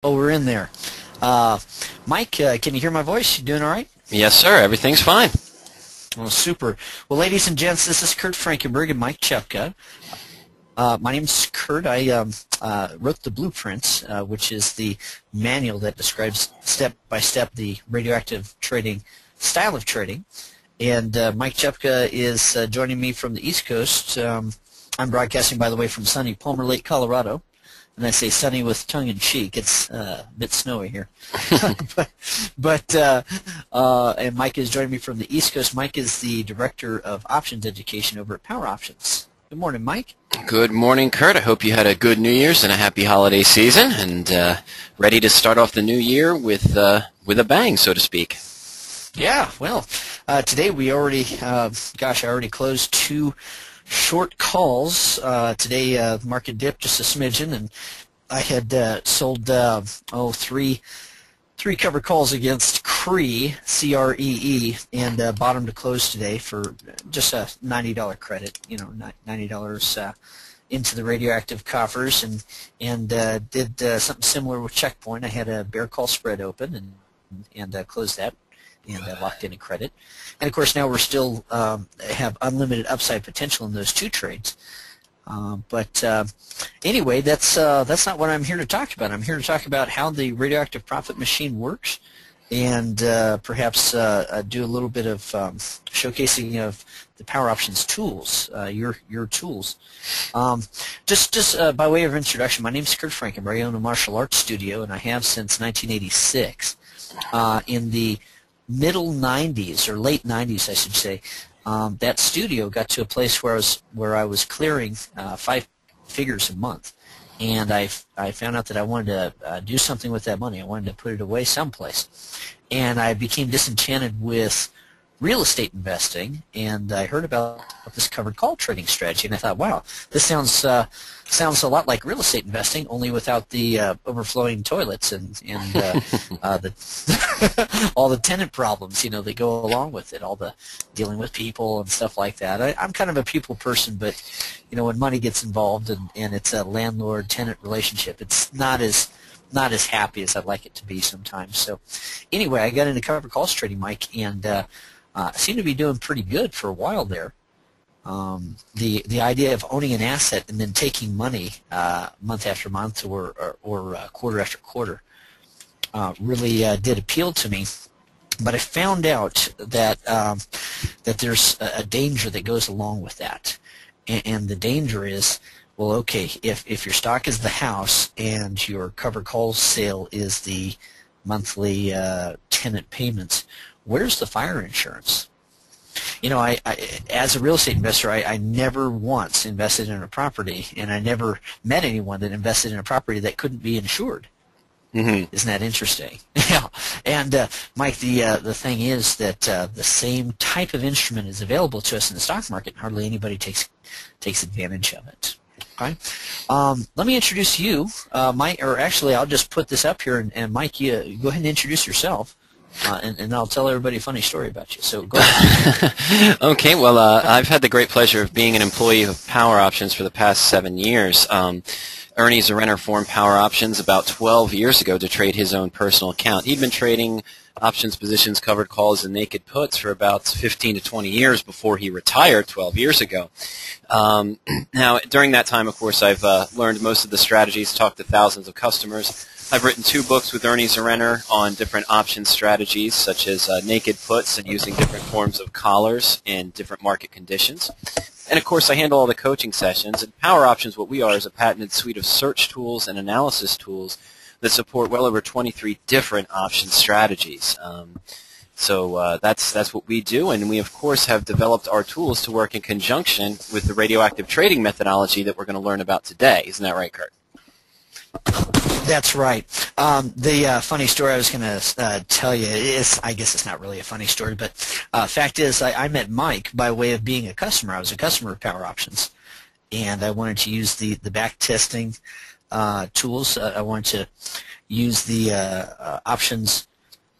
Oh, we're in there. Mike, can you hear my voice? You doing all right? Yes, sir. Everything's fine. Well, super. Well, ladies and gents, this is Kurt Frankenberg and Mike Chepka. My name's Kurt. I wrote the blueprints, which is the manual that describes step by step the radioactive trading style of trading. And Mike Chepka is joining me from the East Coast. I'm broadcasting, by the way, from sunny Palmer Lake, Colorado. And I say sunny with tongue-in-cheek. It's a bit snowy here. And Mike is joining me from the East Coast. Mike is the Director of Options Education over at Power Options. Good morning, Mike. Good morning, Kurt. I hope you had a good New Year's and a happy holiday season, and ready to start off the new year with a bang, so to speak. Yeah, well, today we already, I already closed 2 short calls. Today market dipped just a smidgen, and I had sold three covered calls against CREE, C-R-E-E, and bottom to close today for just a $90 credit. You know, $90 into the radioactive coffers, and did something similar with Checkpoint. I had a bear call spread open and closed that. And locked in a credit. And of course now we're still have unlimited upside potential in those 2 trades. Anyway, that's not what I'm here to talk about. I'm here to talk about how the radioactive profit machine works, and perhaps do a little bit of showcasing of the Power Options tools, your tools. Just by way of introduction, my name is Kurt Frankenberg. I own a martial arts studio, and I have since 1986. In the middle 90s, or late 90s I should say, that studio got to a place where I was clearing 5 figures a month, and I found out that I wanted to do something with that money. I wanted to put it away someplace, and I became disenchanted with real estate investing, and I heard about this covered call trading strategy, and I thought, wow, this sounds a lot like real estate investing, only without the overflowing toilets and all the tenant problems, you know, that go along with it, all the dealing with people and stuff like that. I'm kind of a people person, but you know, when money gets involved and it's a landlord-tenant relationship, it's not as happy as I'd like it to be sometimes. So anyway, I got into covered calls trading, Mike, and seemed to be doing pretty good for a while there. The idea of owning an asset and then taking money month after month or quarter after quarter really did appeal to me. But I found out that that there's a danger that goes along with that, and the danger is, well, okay, if your stock is the house and your covered call sale is the monthly tenant payments, where's the fire insurance? You know, I as a real estate investor, I never once invested in a property, and I never met anyone that invested in a property that couldn't be insured. Mm-hmm. Isn't that interesting? Yeah. And Mike, the thing is that the same type of instrument is available to us in the stock market, and hardly anybody takes advantage of it. Okay. Let me introduce you, Mike, or actually, I'll just put this up here, and Mike, you go ahead and introduce yourself. And I'll tell everybody a funny story about you. So go ahead. Okay, well, I've had the great pleasure of being an employee of Power Options for the past 7 years. Ernie Zerenner formed Power Options about 12 years ago to trade his own personal account. He'd been trading options positions, covered calls, and naked puts for about 15 to 20 years before he retired 12 years ago. Now, during that time, of course, I've learned most of the strategies, talked to thousands of customers. I've written 2 books with Ernie Zerenner on different option strategies, such as naked puts and using different forms of collars in different market conditions. And, of course, I handle all the coaching sessions. And Power Options, what we are, is a patented suite of search tools and analysis tools that support well over 23 different option strategies. So that's what we do, and we, of course, have developed our tools to work in conjunction with the radioactive trading methodology that we're going to learn about today. Isn't that right, Kurt? That's right. The funny story I was going to tell you is, I guess it's not really a funny story, but fact is I met Mike by way of being a customer. I was a customer of Power Options, and I wanted to use the back testing tools. I wanted to use the options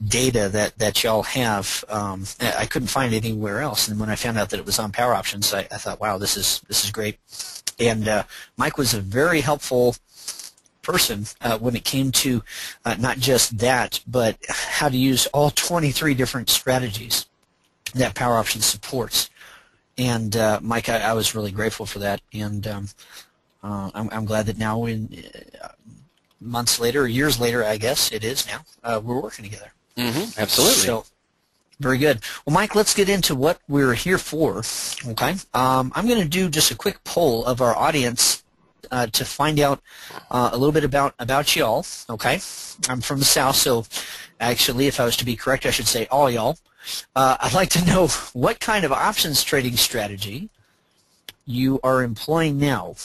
data that y'all have. I couldn't find it anywhere else, and when I found out that it was on Power Options, I thought, wow, this is great. And Mike was a very helpful person when it came to not just that, but how to use all 23 different strategies that Power Options supports. And Mike, I was really grateful for that, and I'm glad that now, in months later, or years later, I guess it is now, we're working together. Mm-hmm. Absolutely. So, very good. Well, Mike, let's get into what we're here for. Okay. I'm going to do just a quick poll of our audience to find out a little bit about y'all. Okay. I'm from the South, so actually, if I was to be correct, I should say all y'all. I'd like to know what kind of options trading strategy you are employing now.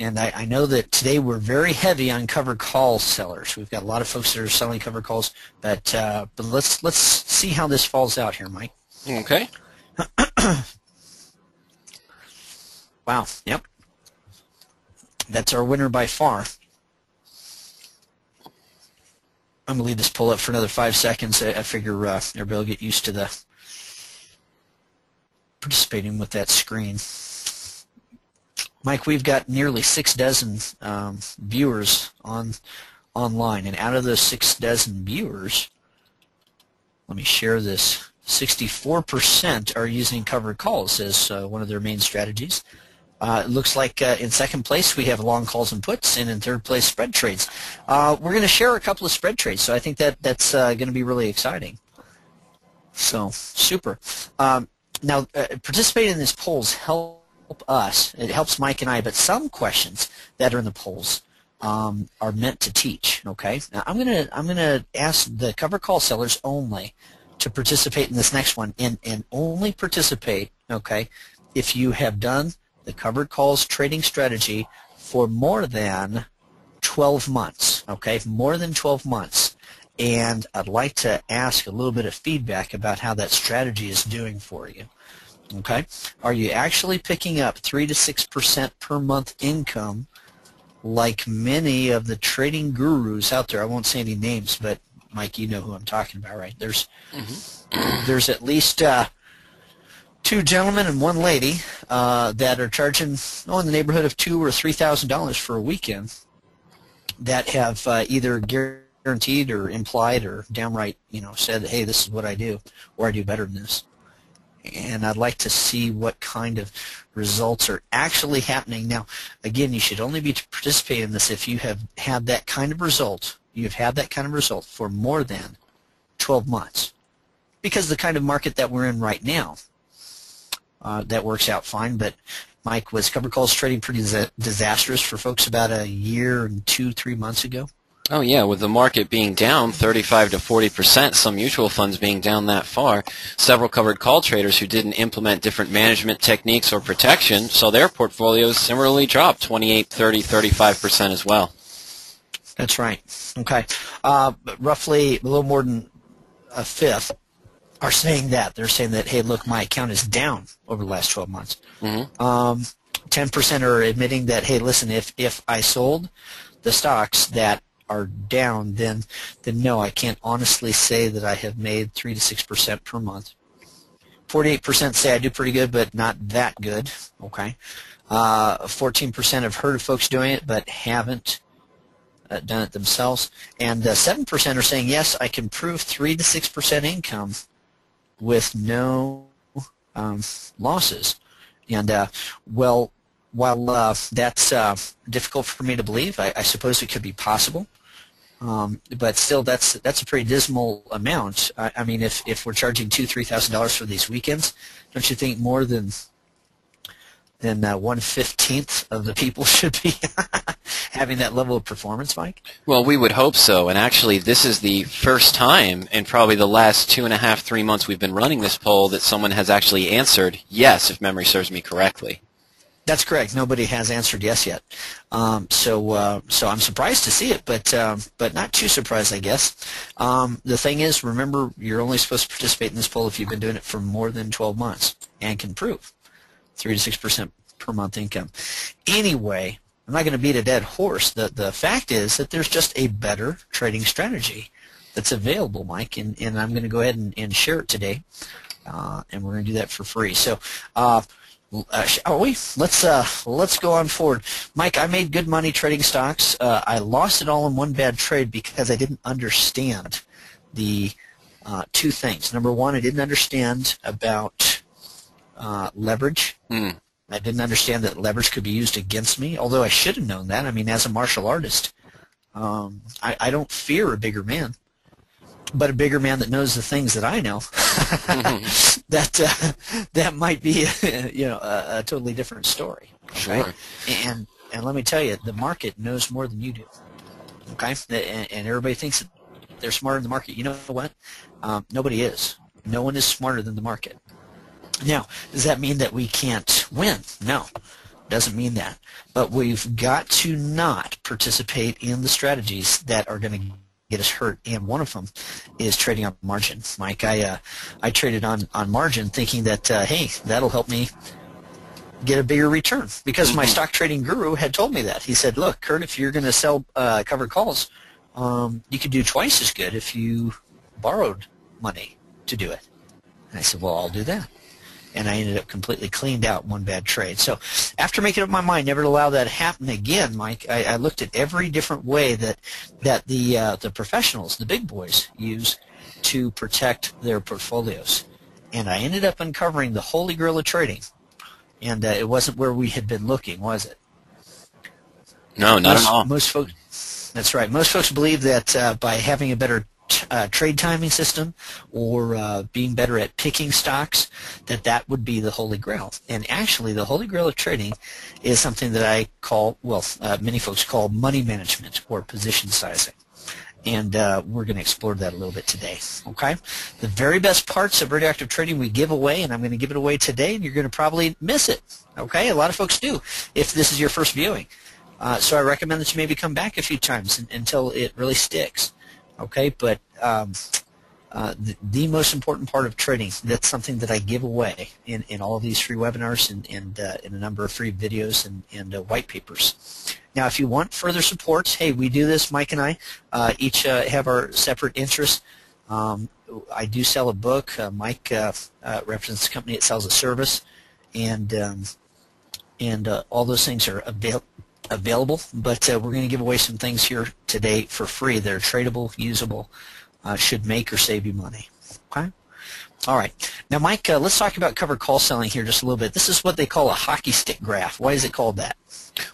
And I know that today we're very heavy on covered call sellers. We've got a lot of folks that are selling covered calls, but let's see how this falls out here, Mike. Okay. Wow. Yep. That's our winner by far. I'm going to leave this poll up for another 5 seconds. I figure everybody will get used to the participating with that screen. Mike, we've got nearly 6 dozen viewers online, and out of those 6 dozen viewers, let me share this, 64% are using covered calls as one of their main strategies. It looks like in second place we have long calls and puts, and in third place spread trades. We're going to share a couple of spread trades, so I think that's going to be really exciting. So, super. Now, participating in these polls help us. It helps Mike and I, but some questions that are in the polls are meant to teach. Okay. Now, I'm gonna ask the cover call sellers only to participate in this next one, and only participate. Okay, if you have done the covered calls trading strategy for more than 12 months. Okay, more than 12 months. And I'd like to ask a little bit of feedback about how that strategy is doing for you. Okay, are you actually picking up 3 to 6% per month income, like many of the trading gurus out there? I won't say any names, but Mike, you know who I'm talking about, right? There's at least 2 gentlemen and 1 lady that are charging in the neighborhood of $2,000 or $3,000 for a weekend that have either guaranteed or implied or downright, said, hey, this is what I do, or I do better than this. And I'd like to see what kind of results are actually happening. Now, again, you should only be participating in this if you have had that kind of result. You've had that kind of result for more than 12 months. Because the kind of market that we're in right now, that works out fine. But, Mike, was covered calls trading pretty disastrous for folks about a year and 2-3 months ago? Oh yeah, with the market being down 35 to 40%, some mutual funds being down that far, several covered call traders who didn't implement different management techniques or protection, so their portfolios similarly dropped 28, 30, 35% as well. That's right. Okay. Roughly a little more than a fifth are saying that. They're saying that, hey, look, my account is down over the last 12 months. 10% are admitting that, hey, listen, if I sold the stocks that are down, then no, I can't honestly say that I have made 3 to 6% per month. 48% say I do pretty good, but not that good. Okay. 14% have heard of folks doing it, but haven't done it themselves. And 7% are saying, yes, I can prove 3 to 6% income with no losses. And while that's difficult for me to believe, I suppose it could be possible. But still, that's a pretty dismal amount. I mean, if we're charging $2,000-3,000 for these weekends, don't you think more than 1/15 of the people should be having that level of performance, Mike? Well, we would hope so. And actually, this is the first time in probably the last 2.5-3 months we've been running this poll that someone has actually answered yes, if memory serves me correctly. That's correct. Nobody has answered yes yet. So I'm surprised to see it, but not too surprised, I guess. The thing is, remember, you're only supposed to participate in this poll if you've been doing it for more than 12 months and can prove 3 to 6% per month income. Anyway, I'm not going to beat a dead horse. The fact is that there's just a better trading strategy that's available, Mike, and I'm going to go ahead and share it today, and we're going to do that for free. So Shall we? Let's go on forward. Mike, I made good money trading stocks. I lost it all in one bad trade because I didn't understand the two things. Number one, I didn't understand about leverage. I didn't understand that leverage could be used against me, although I should have known that. I mean, as a martial artist, I don't fear a bigger man, but a bigger man that knows the things that I know. That might be a totally different story. Sure. Right? And let me tell you, the market knows more than you do. Okay, and everybody thinks that they're smarter than the market. You know what? Nobody is. No one is smarter than the market. Now, does that mean that we can't win? No, doesn't mean that. But we've got to not participate in the strategies that are going to get us hurt, and one of them is trading on margin. Mike, I traded on margin thinking that, hey, that'll help me get a bigger return, because my stock trading guru had told me that. He said, look, Kurt, if you're going to sell covered calls, you could do twice as good if you borrowed money to do it. And I said, well, I'll do that. And I ended up completely cleaned out one bad trade. So after making up my mind never to allow that to happen again, Mike, I looked at every different way that the professionals, the big boys, use to protect their portfolios. And I ended up uncovering the holy grail of trading. And it wasn't where we had been looking, was it? No, not at all. Most folks, that's right. Most folks believe that by having a better trade timing system or being better at picking stocks, that would be the holy grail. And actually, the holy grail of trading is something that I call, well, many folks call money management or position sizing. And we're going to explore that a little bit today. Okay? The very best parts of radioactive trading we give away, and I'm going to give it away today, and you're going to probably miss it. Okay? A lot of folks do if this is your first viewing. So I recommend that you maybe come back a few times until it really sticks. Okay, but the most important part of trading, that's something that I give away in all of these free webinars and in a number of free videos and white papers. Now, if you want further support, hey, we do this, Mike and I, each have our separate interests. I do sell a book. Mike represents a company that sells a service, and all those things are available, but we're going to give away some things here today for free that are tradable, usable, should make or save you money. Okay? All right. Now, Mike, let's talk about covered call selling here just a little bit. This is what they call a hockey stick graph. Why is it called that?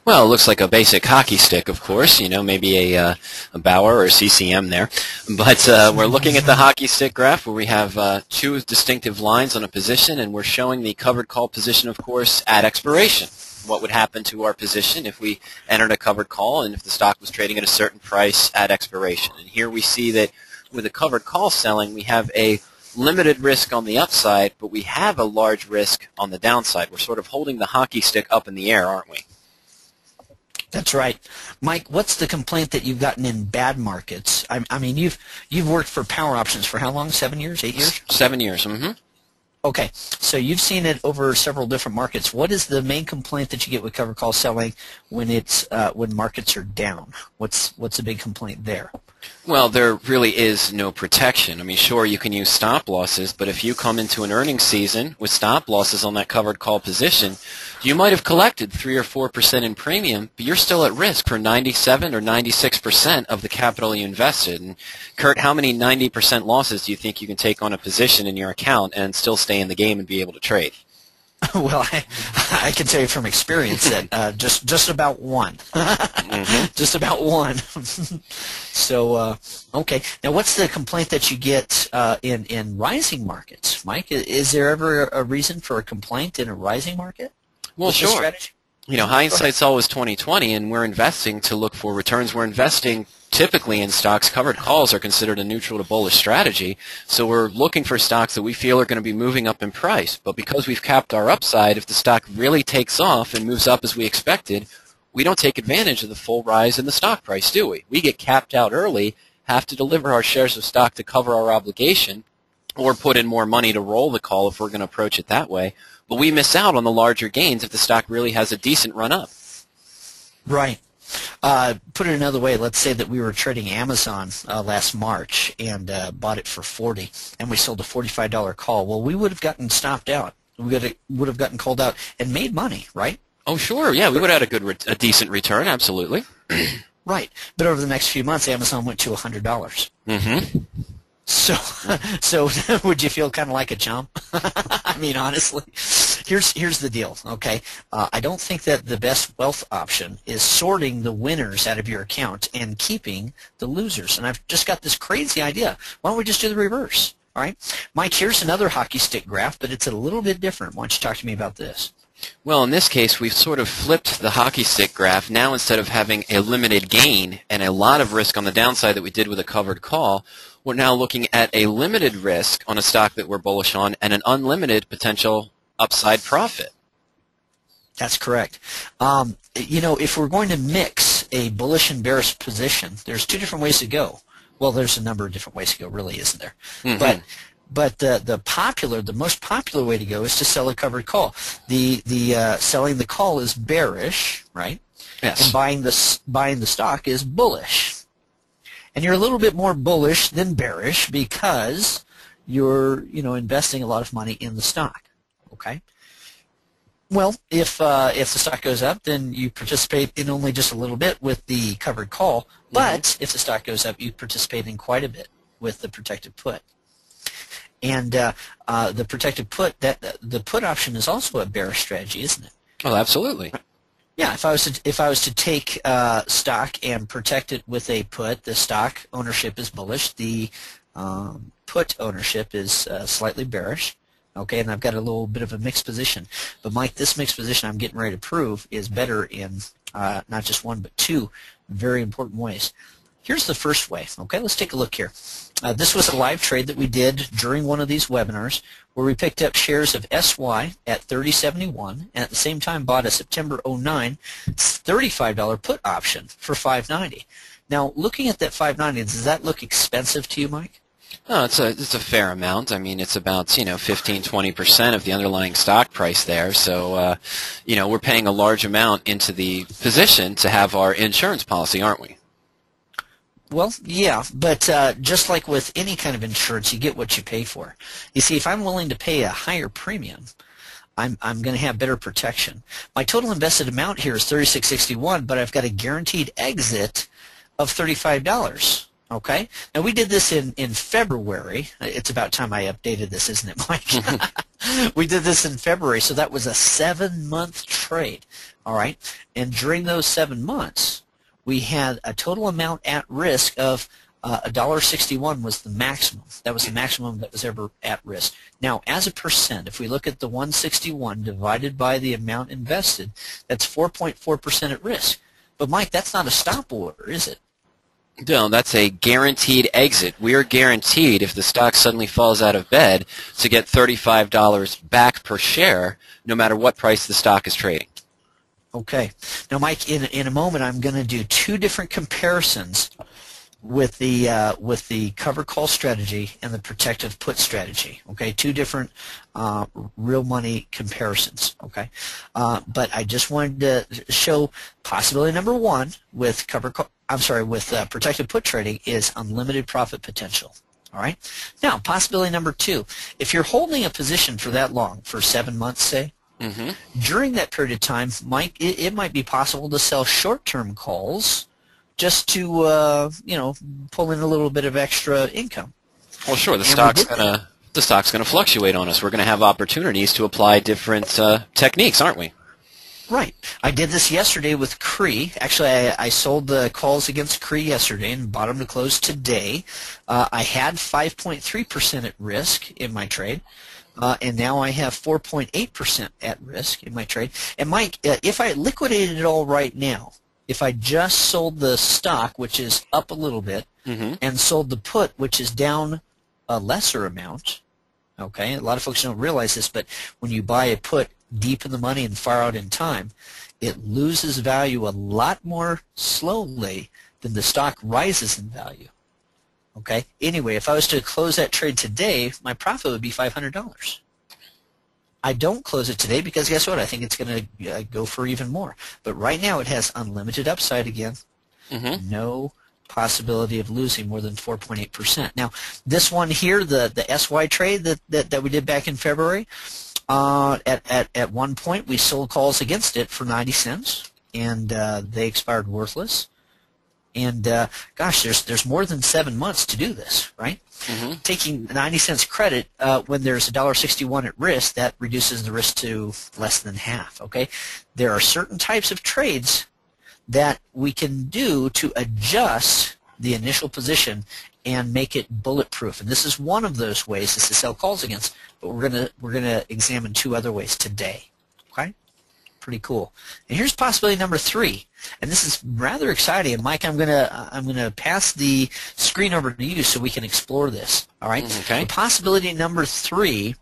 Well, it looks like a basic hockey stick, of course, maybe a Bauer or a CCM there. But we're looking at the hockey stick graph where we have two distinctive lines on a position, and we're showing the covered call position, of course, at expiration. What would happen to our position if we entered a covered call and if the stock was trading at a certain price at expiration. And here we see that with a covered call selling, we have a limited risk on the upside, but we have a large risk on the downside. We're sort of holding the hockey stick up in the air, aren't we? That's right. Mike, what's the complaint that you've gotten in bad markets? I mean, you've worked for power options for how long? 7 years? 8 years? 7 years, mm-hmm. Okay, so you've seen it over several different markets. What is the main complaint that you get with covered call selling when when markets are down? What's a big complaint there? Well, there really is no protection. I mean, sure, you can use stop losses, but if you come into an earnings season with stop losses on that covered call position, you might have collected 3 or 4% in premium, but you're still at risk for 97 or 96% of the capital you invested. And Kurt, how many 90% losses do you think you can take on a position in your account and still stay in the game and be able to trade? Well, I can tell you from experience that just about one. Just about one. So, okay. Now, what's the complaint that you get in rising markets, Mike? Is there ever a reason for a complaint in a rising market? Well, sure. Hindsight's always 20/20, and we're investing to look for returns. We're investing typically in stocks. Covered calls are considered a neutral to bullish strategy, so we're looking for stocks that we feel are going to be moving up in price. But because we've capped our upside, if the stock really takes off and moves up as we expected, we don't take advantage of the full rise in the stock price, do we? We get capped out early, have to deliver our shares of stock to cover our obligation, or put in more money to roll the call if we're going to approach it that way. But we miss out on the larger gains if the stock really has a decent run up. Right. Put it another way, let's say that we were trading Amazon last March and bought it for $40, and we sold a $45 call. Well, we would have gotten stopped out We would have gotten called out and made money, right? Oh, sure. Yeah, we would have had a decent return, absolutely. Right. But over the next few months, Amazon went to $100. Mm-hmm. So would you feel kind of like a chump? I mean, honestly, here's the deal, okay? I don't think that the best wealth option is sorting the winners out of your account and keeping the losers. And I've just got this crazy idea. Why don't we just do the reverse, all right? Mike, here's another hockey stick graph, but it's a little bit different. Why don't you talk to me about this? Well, in this case, we've sort of flipped the hockey stick graph. Now, instead of having a limited gain and a lot of risk on the downside that we did with a covered call, we're now looking at a limited risk on a stock that we're bullish on and an unlimited potential upside profit. That's correct. You know, if we're going to mix a bullish and bearish position, there's two different ways to go. Well, there's a number of different ways to go, really, isn't there? Mm-hmm. But the most popular way to go is to sell a covered call. The selling the call is bearish, right? Yes. And buying the stock is bullish. And you're a little bit more bullish than bearish because you're, investing a lot of money in the stock. Okay. Well, if the stock goes up, then you participate in only just a little bit with the covered call. But if the stock goes up, you participate in quite a bit with the protected put. And the protected put, the put option is also a bearish strategy, isn't it? Oh, absolutely. Yeah, if I was to take stock and protect it with a put, the stock ownership is bullish. The put ownership is slightly bearish. Okay, and I've got a little bit of a mixed position. But Mike, this mixed position I'm getting ready to prove is better in not just one but two very important ways. Here's the first way. Okay, let's take a look here. This was a live trade that we did during one of these webinars where we picked up shares of SY at 30.71 and at the same time bought a September 09 $35 put option for $5.90. Now, looking at that $5.90, does that look expensive to you, Mike? No, it's a fair amount. I mean, it's about 15-20% of the underlying stock price there. So we're paying a large amount into the position to have our insurance policy, aren't we? Well, yeah, but just like with any kind of insurance, you get what you pay for. You see, if I'm willing to pay a higher premium, I'm going to have better protection. My total invested amount here is $36.61, but I've got a guaranteed exit of $35. Okay? Now, we did this in February. It's about time I updated this, isn't it, Mike? We did this in February, so that was a 7-month trade. All right? And during those 7 months, we had a total amount at risk of $1.61 was the maximum. That was the maximum that was ever at risk. Now, as a percent, if we look at the 161 divided by the amount invested, that's 4.4% at risk. But, Mike, that's not a stop order, is it? No, that's a guaranteed exit. We are guaranteed, if the stock suddenly falls out of bed, to get $35 back per share, no matter what price the stock is trading. Okay. Now, Mike, in a moment, I'm going to do two different comparisons with the cover call strategy and the protective put strategy. Okay, two different real money comparisons. Okay, but I just wanted to show possibility number one with protective put trading is unlimited profit potential. All right. Now, possibility number two: if you're holding a position for that long, for 7 months, say. Mm-hmm. During that period of time, Mike, it might be possible to sell short-term calls just to pull in a little bit of extra income. Well, sure. The stock's gonna fluctuate on us. We're gonna have opportunities to apply different techniques, aren't we? Right. I did this yesterday with CRE. Actually, I sold the calls against CRE yesterday and bought them to close today. I had 5.3% at risk in my trade. And now I have 4.8% at risk in my trade. And Mike, if I liquidated it all right now, if I just sold the stock, which is up a little bit, mm-hmm. and sold the put, which is down a lesser amount, okay, a lot of folks don't realize this, but when you buy a put deep in the money and far out in time, it loses value a lot more slowly than the stock rises in value. Okay. Anyway, if I was to close that trade today, my profit would be $500. I don't close it today because guess what? I think it's going to go for even more. But right now it has unlimited upside again. Mm-hmm. No possibility of losing more than 4.8%. Now, this one here, the SY trade that we did back in February, At one point, we sold calls against it for 90 cents, and they expired worthless. And gosh, there's more than 7 months to do this, right? Mm-hmm. Taking 90 cents credit when there's $1.61 at risk, that reduces the risk to less than half. Okay, there are certain types of trades that we can do to adjust the initial position and make it bulletproof. And this is one of those ways is to sell calls against. But we're gonna examine 2 other ways today. Okay, pretty cool. And here's possibility number 3, and this is rather exciting. And Mike, I'm gonna pass the screen over to you so we can explore this. All right. Okay. The possibility number 3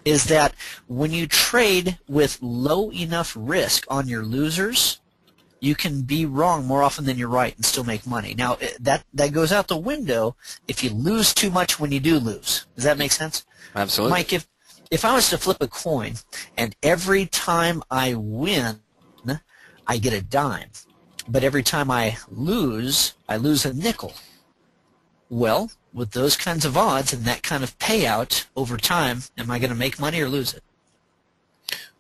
is that when you trade with low enough risk on your losers, you can be wrong more often than you're right and still make money. Now, that goes out the window if you lose too much when you do lose. Does that make sense? Absolutely. Mike, if I was to flip a coin and every time I win, I get a dime, but every time I lose a nickel. Well, with those kinds of odds and that kind of payout over time, am I going to make money or lose it?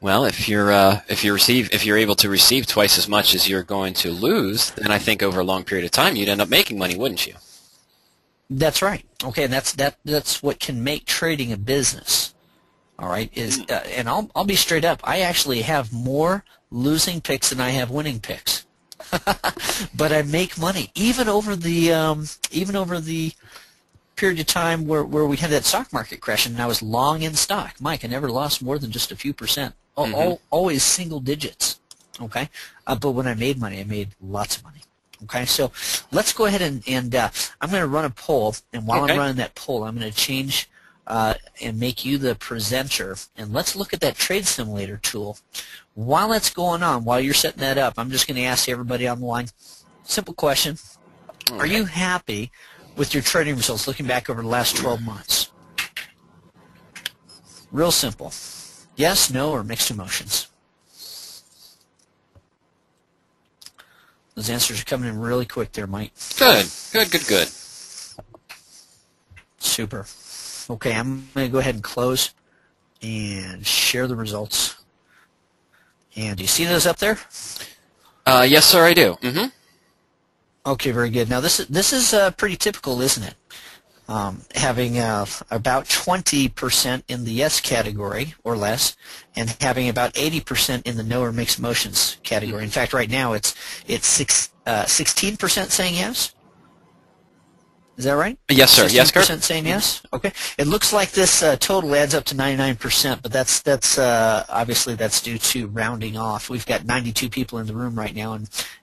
Well, if you're able to receive twice as much as you're going to lose, then I think over a long period of time you'd end up making money, wouldn't you? That's right. Okay, and that's what can make trading a business. All right, and I'll be straight up. I actually have more losing picks than I have winning picks, but I make money even over the period of time where we had that stock market crash and I was long in stock. Mike, I never lost more than just a few percent. Always single digits. Okay, but when I made money, I made lots of money. Okay, so let's go ahead and I'm going to run a poll, and while I'm running that poll, I'm going to change and make you the presenter, and let's look at that trade simulator tool. While that's going on, while you're setting that up, I'm just going to ask everybody on the line, simple question. Are you happy with your trading results looking back over the last 12 months? Real simple. Yes, no, or mixed emotions? Those answers are coming in really quick there, Mike. Good. Super. Okay, I'm going to go ahead and close and share the results. And do you see those up there? Yes, sir, I do. Mm-hmm. Okay, very good. Now this is pretty typical, isn't it? Having about 20% in the yes category or less, and having about 80% in the no or mixed emotions category. In fact, right now it's 16% saying yes. Is that right? Yes, sir. Yes, Kurt. 16% saying yes. Okay. It looks like this total adds up to 99%, but that's obviously that's due to rounding off. We've got 92 people in the room right now,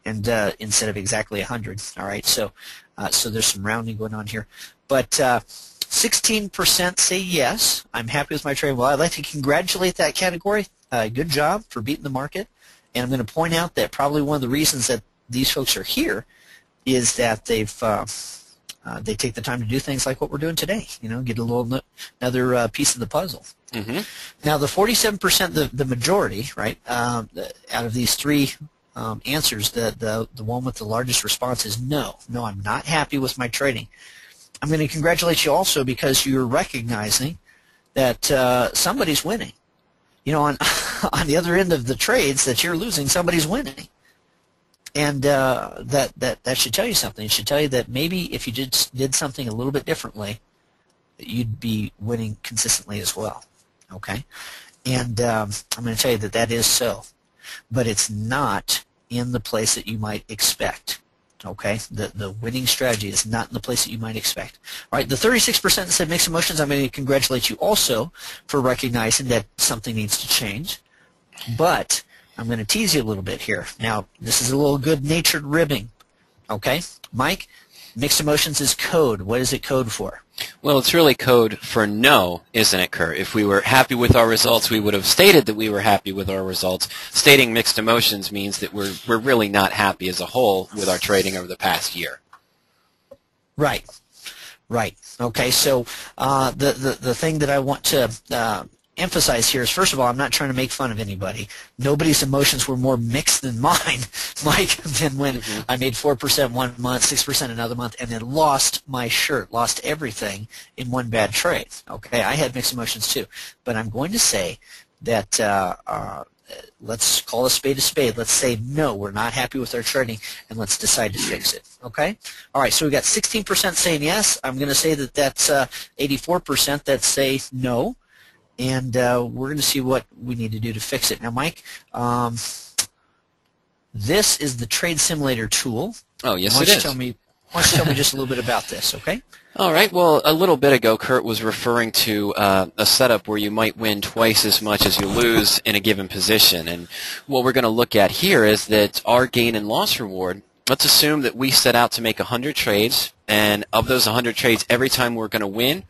and instead of exactly 100. All right. So there's some rounding going on here, but 16% say yes. I'm happy with my trade. Well, I'd like to congratulate that category. Good job for beating the market. And I'm going to point out that probably one of the reasons that these folks are here is that they take the time to do things like what we're doing today. You know, get another piece of the puzzle. Mm-hmm. Now, the 47%, the majority, right, out of these 3 answers, the one with the largest response is no. No, I'm not happy with my trading. I'm going to congratulate you also because you're recognizing that somebody's winning. You know, on the other end of the trades that you're losing, somebody's winning. And that should tell you something. It should tell you that maybe if you did something a little bit differently, you'd be winning consistently as well. Okay? And I'm going to tell you that is so. But it's not in the place that you might expect. Okay? The winning strategy is not in the place that you might expect. All right, the 36% that said mixed emotions, I'm going to congratulate you also for recognizing that something needs to change. But I'm going to tease you a little bit here. Now, this is a little good-natured ribbing. Okay? Mike, mixed emotions is code. What is it code for? Well, it's really code for no, isn't it, Kurt? If we were happy with our results, we would have stated that we were happy with our results. Stating mixed emotions means that we're really not happy as a whole with our trading over the past year. Right. Right. Okay, so the thing that I want to emphasize here is, first of all, I'm not trying to make fun of anybody. Nobody's emotions were more mixed than mine, Mike, than when I made 4% one month, 6% another month, and then lost my shirt, lost everything in one bad trade. Okay, I had mixed emotions too. But I'm going to say that let's call a spade a spade. Let's say, no, we're not happy with our trading, and let's decide to fix it. Okay? All right, so we've got 16% saying yes. I'm going to say that that's 84% that say no, and we're going to see what we need to do to fix it. Now, Mike, this is the Trade Simulator tool. Oh, yes, it is. Why don't you tell me just a little bit about this, okay? All right. Well, a little bit ago, Kurt was referring to a setup where you might win twice as much as you lose in a given position. And what we're going to look at here is that our gain and loss reward, let's assume that we set out to make 100 trades, and of those 100 trades, every time we're going to win,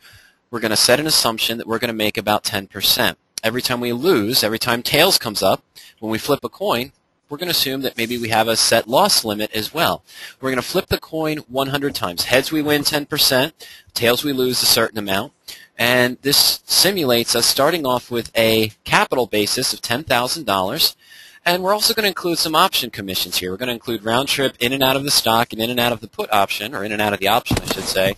we're going to set an assumption that we're going to make about 10%. Every time we lose, every time tails comes up, when we flip a coin, we're going to assume that maybe we have a set loss limit as well. We're going to flip the coin 100 times. Heads we win 10%, tails we lose a certain amount, and this simulates us starting off with a capital basis of $10,000, and we're also going to include some option commissions here. We're going to include round trip in and out of the stock and in and out of the put option, or in and out of the option, I should say,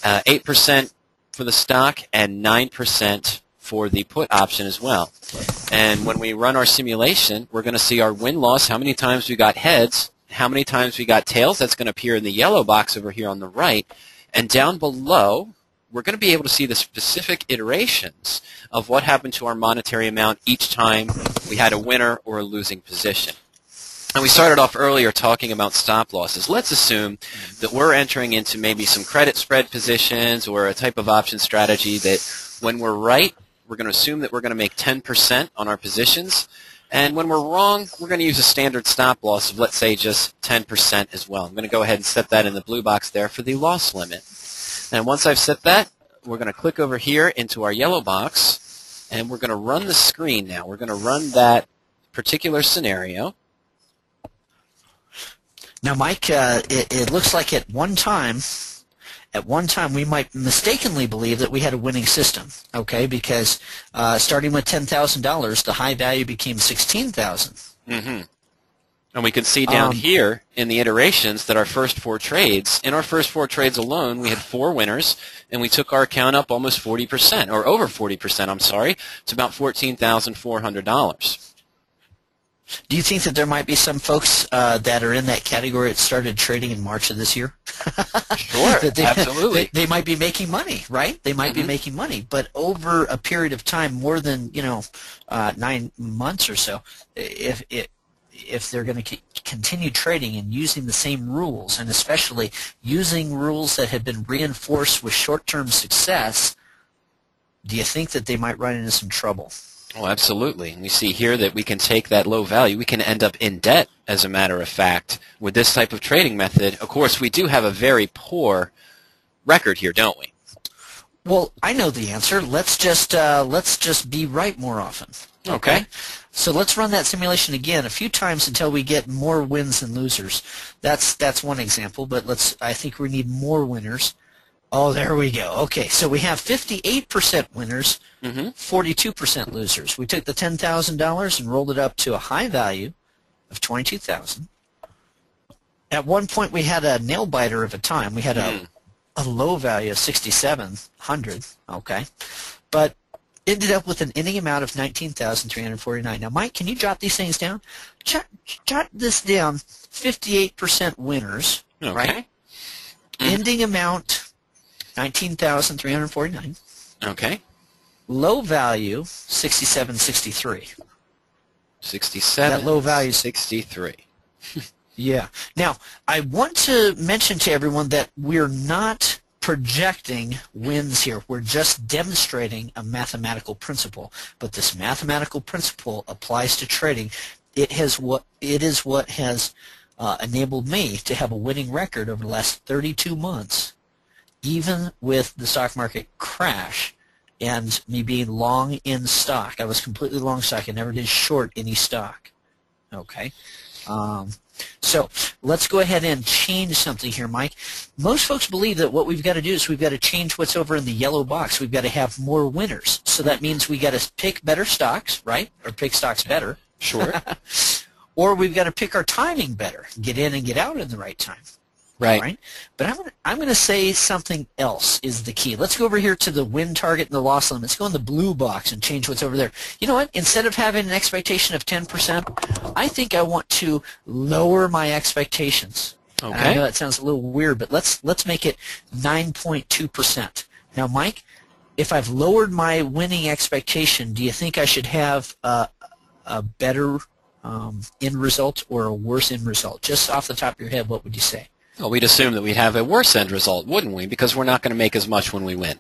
8% for the stock and 9% for the put option as well. And when we run our simulation, we're going to see our win-loss, how many times we got heads, how many times we got tails. That's going to appear in the yellow box over here on the right. And down below, we're going to be able to see the specific iterations of what happened to our monetary amount each time we had a winner or a losing position. And we started off earlier talking about stop losses. Let's assume that we're entering into maybe some credit spread positions or a type of option strategy that when we're right, we're going to assume that we're going to make 10% on our positions. And when we're wrong, we're going to use a standard stop loss of, let's say, just 10% as well. I'm going to go ahead and set that in the blue box there for the loss limit. And once I've set that, we're going to click over here into our yellow box, and we're going to run the screen now. We're going to run that particular scenario. Now, Mike, it looks like at one time we might mistakenly believe that we had a winning system, okay? Because starting with $10,000, the high value became $16,000. Mm-hmm. And we can see down here in the iterations that our first 4 trades, in our first 4 trades alone, we had 4 winners, and we took our account up almost 40%, or over 40%, I'm sorry, to about $14,400. Do you think that there might be some folks that are in that category that started trading in March of this year? Sure, absolutely. They might be making money, right? They might be making money, but over a period of time, more than 9 months or so, if they're going to continue trading and using the same rules, and especially using rules that have been reinforced with short-term success, do you think that they might run into some trouble? Oh, absolutely. And we see here that we can take that low value. We can end up in debt, as a matter of fact, with this type of trading method. Of course, we do have a very poor record here, don't we? Well, I know the answer. Let's just be right more often. Okay. So let's run that simulation again a few times until we get more wins than losers. That's one example, but I think we need more winners. Oh, there we go. Okay, so we have 58% winners, 42% losers. We took the $10,000 and rolled it up to a high value of $22,000. At one point, we had a nail biter of a time. We had a low value of $6,700. Okay, but ended up with an ending amount of $19,349. Now, Mike, can you jot these things down? Jot this down. 58% winners. Okay. Right? Ending amount. $19,349. Okay. Low value, $67.63. 67. That low value, 63. Yeah. Now, I want to mention to everyone that we're not projecting wins here. We're just demonstrating a mathematical principle. But this mathematical principle applies to trading. It is what has enabled me to have a winning record over the last 32 months. Even with the stock market crash and me being long in stock. I was completely long stock. I never did short any stock. Okay. So let's go ahead and change something here, Mike. Most folks believe that what we've got to do is we've got to change what's over in the yellow box. We've got to have more winners. So that means we got to pick better stocks, right? Or pick stocks better. Sure. Or we've got to pick our timing better. Get in and get out in the right time. Right. All right. But I'm gonna say something else is the key. Let's go over here to the win target and the loss limit. Let's go in the blue box and change what's over there. You know what? Instead of having an expectation of 10%, I think I want to lower my expectations. Okay. And I know that sounds a little weird, but let's make it 9.2%. Now, Mike, if I've lowered my winning expectation, do you think I should have a better end result or a worse end result? Just off the top of your head, what would you say? Well, we'd assume that we'd have a worse end result, wouldn't we? Because we're not going to make as much when we win.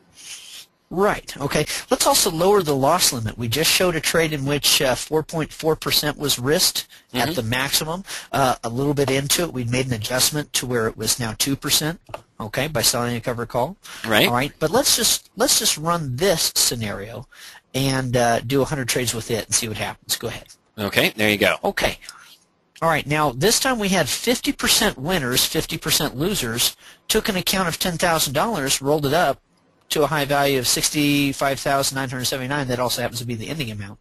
Right. Okay. Let's also lower the loss limit. We just showed a trade in which 4.4% was risked at the maximum. A little bit into it, we made an adjustment to where it was now 2%. Okay, by selling a covered call. Right. All right. But let's just run this scenario and do 100 trades with it and see what happens. Go ahead. Okay. There you go. Okay. All right, now this time we had 50% winners, 50% losers, took an account of $10,000, rolled it up to a high value of $65,979. That also happens to be the ending amount.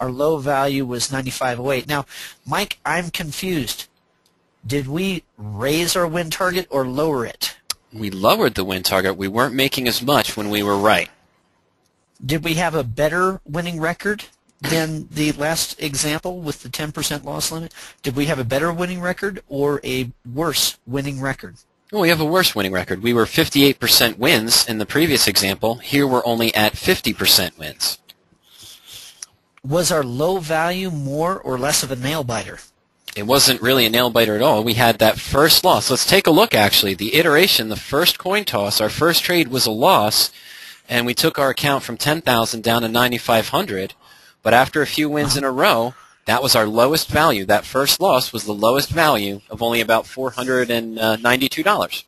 Our low value was $95.08. Now, Mike, I'm confused. Did we raise our win target or lower it? We lowered the win target. We weren't making as much when we were right. Did we have a better winning record than the last example with the 10% loss limit? Did we have a better winning record or a worse winning record? Well, we have a worse winning record. We were 58% wins in the previous example. Here we're only at 50% wins. Was our low value more or less of a nail-biter? It wasn't really a nail-biter at all. We had that first loss. Let's take a look, actually. The iteration, the first coin toss, our first trade was a loss, and we took our account from 10,000 down to 9,500. But after a few wins in a row, that was our lowest value. That first loss was the lowest value of only about $492.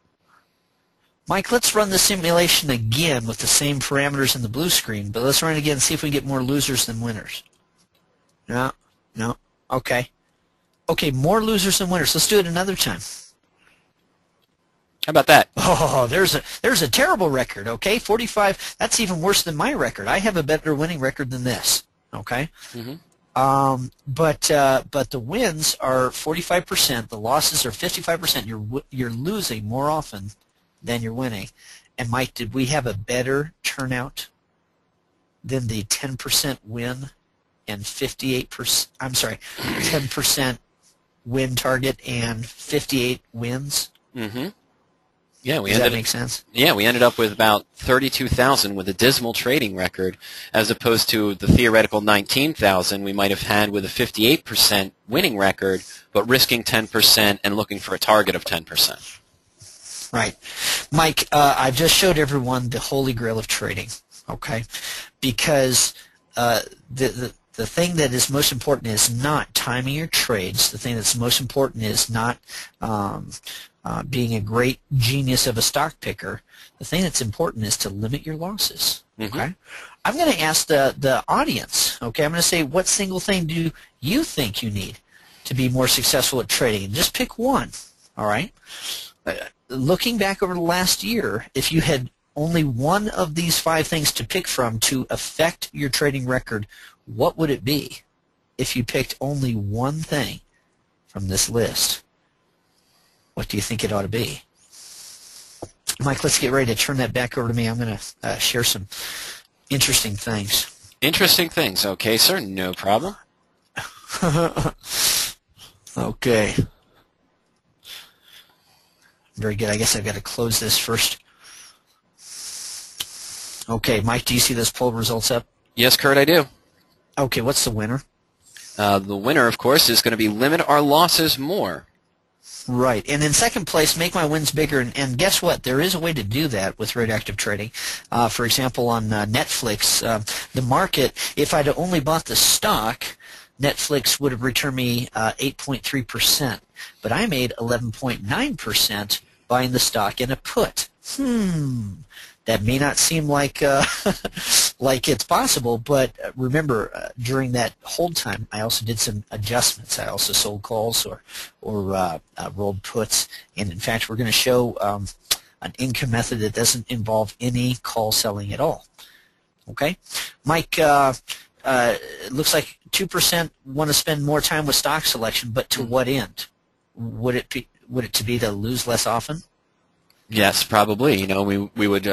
Mike, let's run the simulation again with the same parameters in the blue screen, but let's run it again and see if we get more losers than winners. No. Okay. Okay, more losers than winners. Let's do it another time. How about that? Oh, there's a terrible record, okay? 45, that's even worse than my record. I have a better winning record than this. Okay, but the wins are 45%. The losses are 55%. You're losing more often than you're winning. And Mike, did we have a better turnout than the 10% win and 58%? I'm sorry, 10% win target and 58 wins. Yeah, Does that make sense? Yeah, we ended up with about 32,000 with a dismal trading record, as opposed to the theoretical 19,000 we might have had with a 58% winning record, but risking 10% and looking for a target of 10%. Right, Mike. I've just showed everyone the holy grail of trading. Okay, because the thing that is most important is not timing your trades. The thing that's most important is not being a great genius of a stock picker. The thing that's important is to limit your losses. Okay, I'm going to ask the audience. Okay, I'm going to say, what single thing do you think you need to be more successful at trading? Just pick one. All right. Looking back over the last year, if you had only one of these 5 things to pick from to affect your trading record, what would it be? If you picked only one thing from this list, what do you think it ought to be? Mike, let's get ready to turn that back over to me. I'm going to share some interesting things. Interesting things. Okay, sir. No problem. Okay. Very good. I guess I've got to close this first. Okay, Mike, do you see those poll results up? Yes, Kurt, I do. Okay, what's the winner? The winner, of course, is going to be limit our losses more. Right. And in second place, make my wins bigger. And guess what? There is a way to do that with radioactive trading. For example, on Netflix, the market, if I'd only bought the stock, Netflix would have returned me 8.3%. But I made 11.9% buying the stock in a put. That may not seem like like it's possible, but remember, during that hold time, I also did some adjustments. I also sold calls or rolled puts, and in fact, we're going to show an income method that doesn't involve any call selling at all. Okay, Mike. It looks like 2% want to spend more time with stock selection, but to what end? Would it would it to be to lose less often? Yes, probably. You know, we would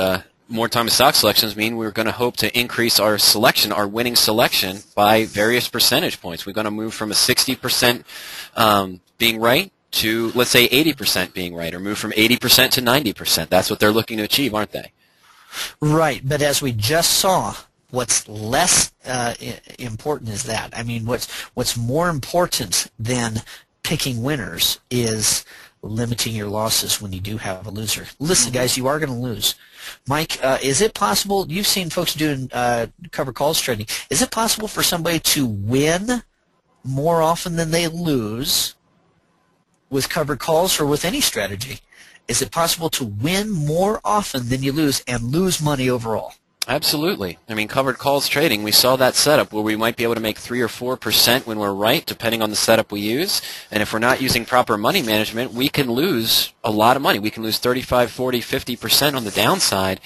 more time in stock selections mean we're going to hope to increase our selection, our winning selection, by various percentage points. We're going to move from a 60% being right to, let's say, 80% being right, or move from 80% to 90%. That's what they're looking to achieve, aren't they? Right, but as we just saw, what's less important is that. I mean, what's more important than picking winners is limiting your losses when you do have a loser. Listen, guys, you are going to lose. Mike, is it possible, you've seen folks doing covered calls trading, is it possible for somebody to win more often than they lose with covered calls or with any strategy? Is it possible to win more often than you lose and lose money overall? Absolutely. I mean, covered calls trading, we saw that setup where we might be able to make 3 or 4% when we're right, depending on the setup we use. And if we're not using proper money management, we can lose a lot of money. We can lose 35, 40, 50% on the downside.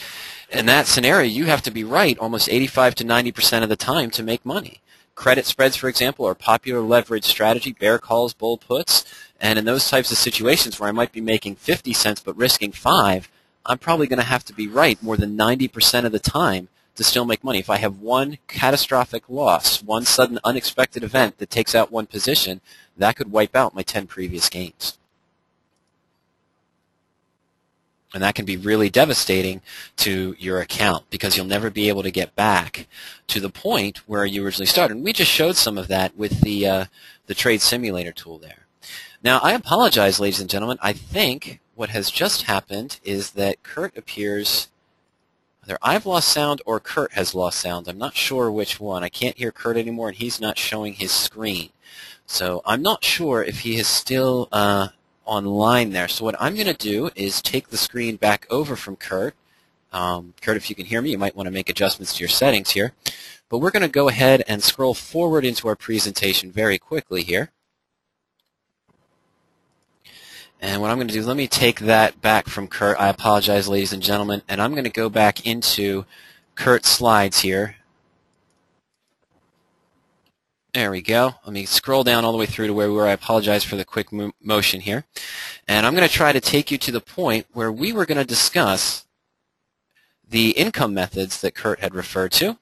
In that scenario, you have to be right almost 85 to 90% of the time to make money. Credit spreads, for example, are a popular leverage strategy, bear calls, bull puts. And in those types of situations where I might be making 50 cents but risking 5, I'm probably going to have to be right more than 90% of the time to still make money. If I have one catastrophic loss, one sudden unexpected event that takes out one position, that could wipe out my 10 previous gains. And that can be really devastating to your account because you'll never be able to get back to the point where you originally started. And we just showed some of that with the trade simulator tool there. Now, I apologize, ladies and gentlemen. I think what has just happened is that Kurt appears, either I've lost sound or Kurt has lost sound. I'm not sure which one. I can't hear Kurt anymore, and he's not showing his screen. So I'm not sure if he is still online there. So what I'm going to do is take the screen back over from Kurt. Kurt, if you can hear me, you might want to make adjustments to your settings here. But we're going to go ahead and scroll forward into our presentation very quickly here. And what I'm going to do, let me take that back from Kurt. I apologize, ladies and gentlemen. And I'm going to go back into Kurt's slides here. There we go. Let me scroll down all the way through to where we were. I apologize for the quick motion here. And I'm going to try to take you to the point where we were going to discuss the income methods that Kurt had referred to.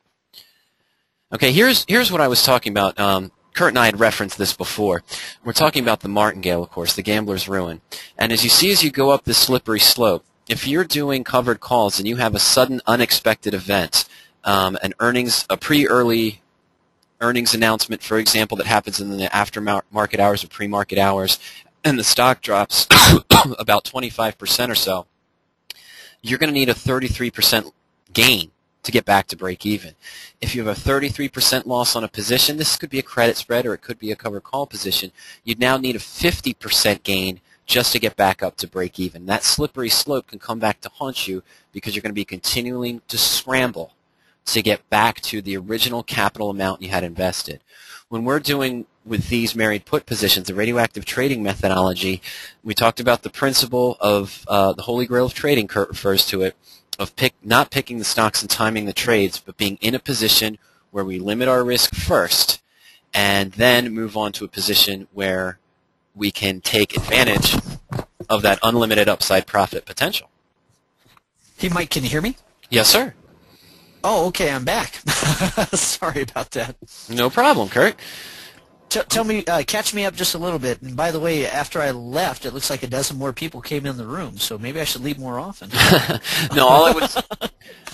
Okay, here's what I was talking about. Kurt and I had referenced this before. We're talking about the Martingale, of course, the gambler's ruin. And as you see as you go up this slippery slope, if you're doing covered calls and you have a sudden unexpected event, a pre-early earnings announcement, for example, that happens in the after-market hours or pre-market hours, and the stock drops about 25% or so, you're going to need a 33% gain to get back to break even. If you have a 33% loss on a position, this could be a credit spread or it could be a covered call position, you'd now need a 50% gain just to get back up to break even. That slippery slope can come back to haunt you because you're going to be continuing to scramble to get back to the original capital amount you had invested. When we're doing with these married put positions, the radioactive trading methodology, we talked about the principle of the holy grail of trading, Kurt refers to it, of not picking the stocks and timing the trades, but being in a position where we limit our risk first and then move on to a position where we can take advantage of that unlimited upside profit potential. Hey, Mike, can you hear me? Yes, sir. Oh, okay, I'm back. Sorry about that. No problem, Kurt. Tell me, catch me up just a little bit. And by the way, after I left, it looks like a dozen more people came in the room, so maybe I should leave more often. No, all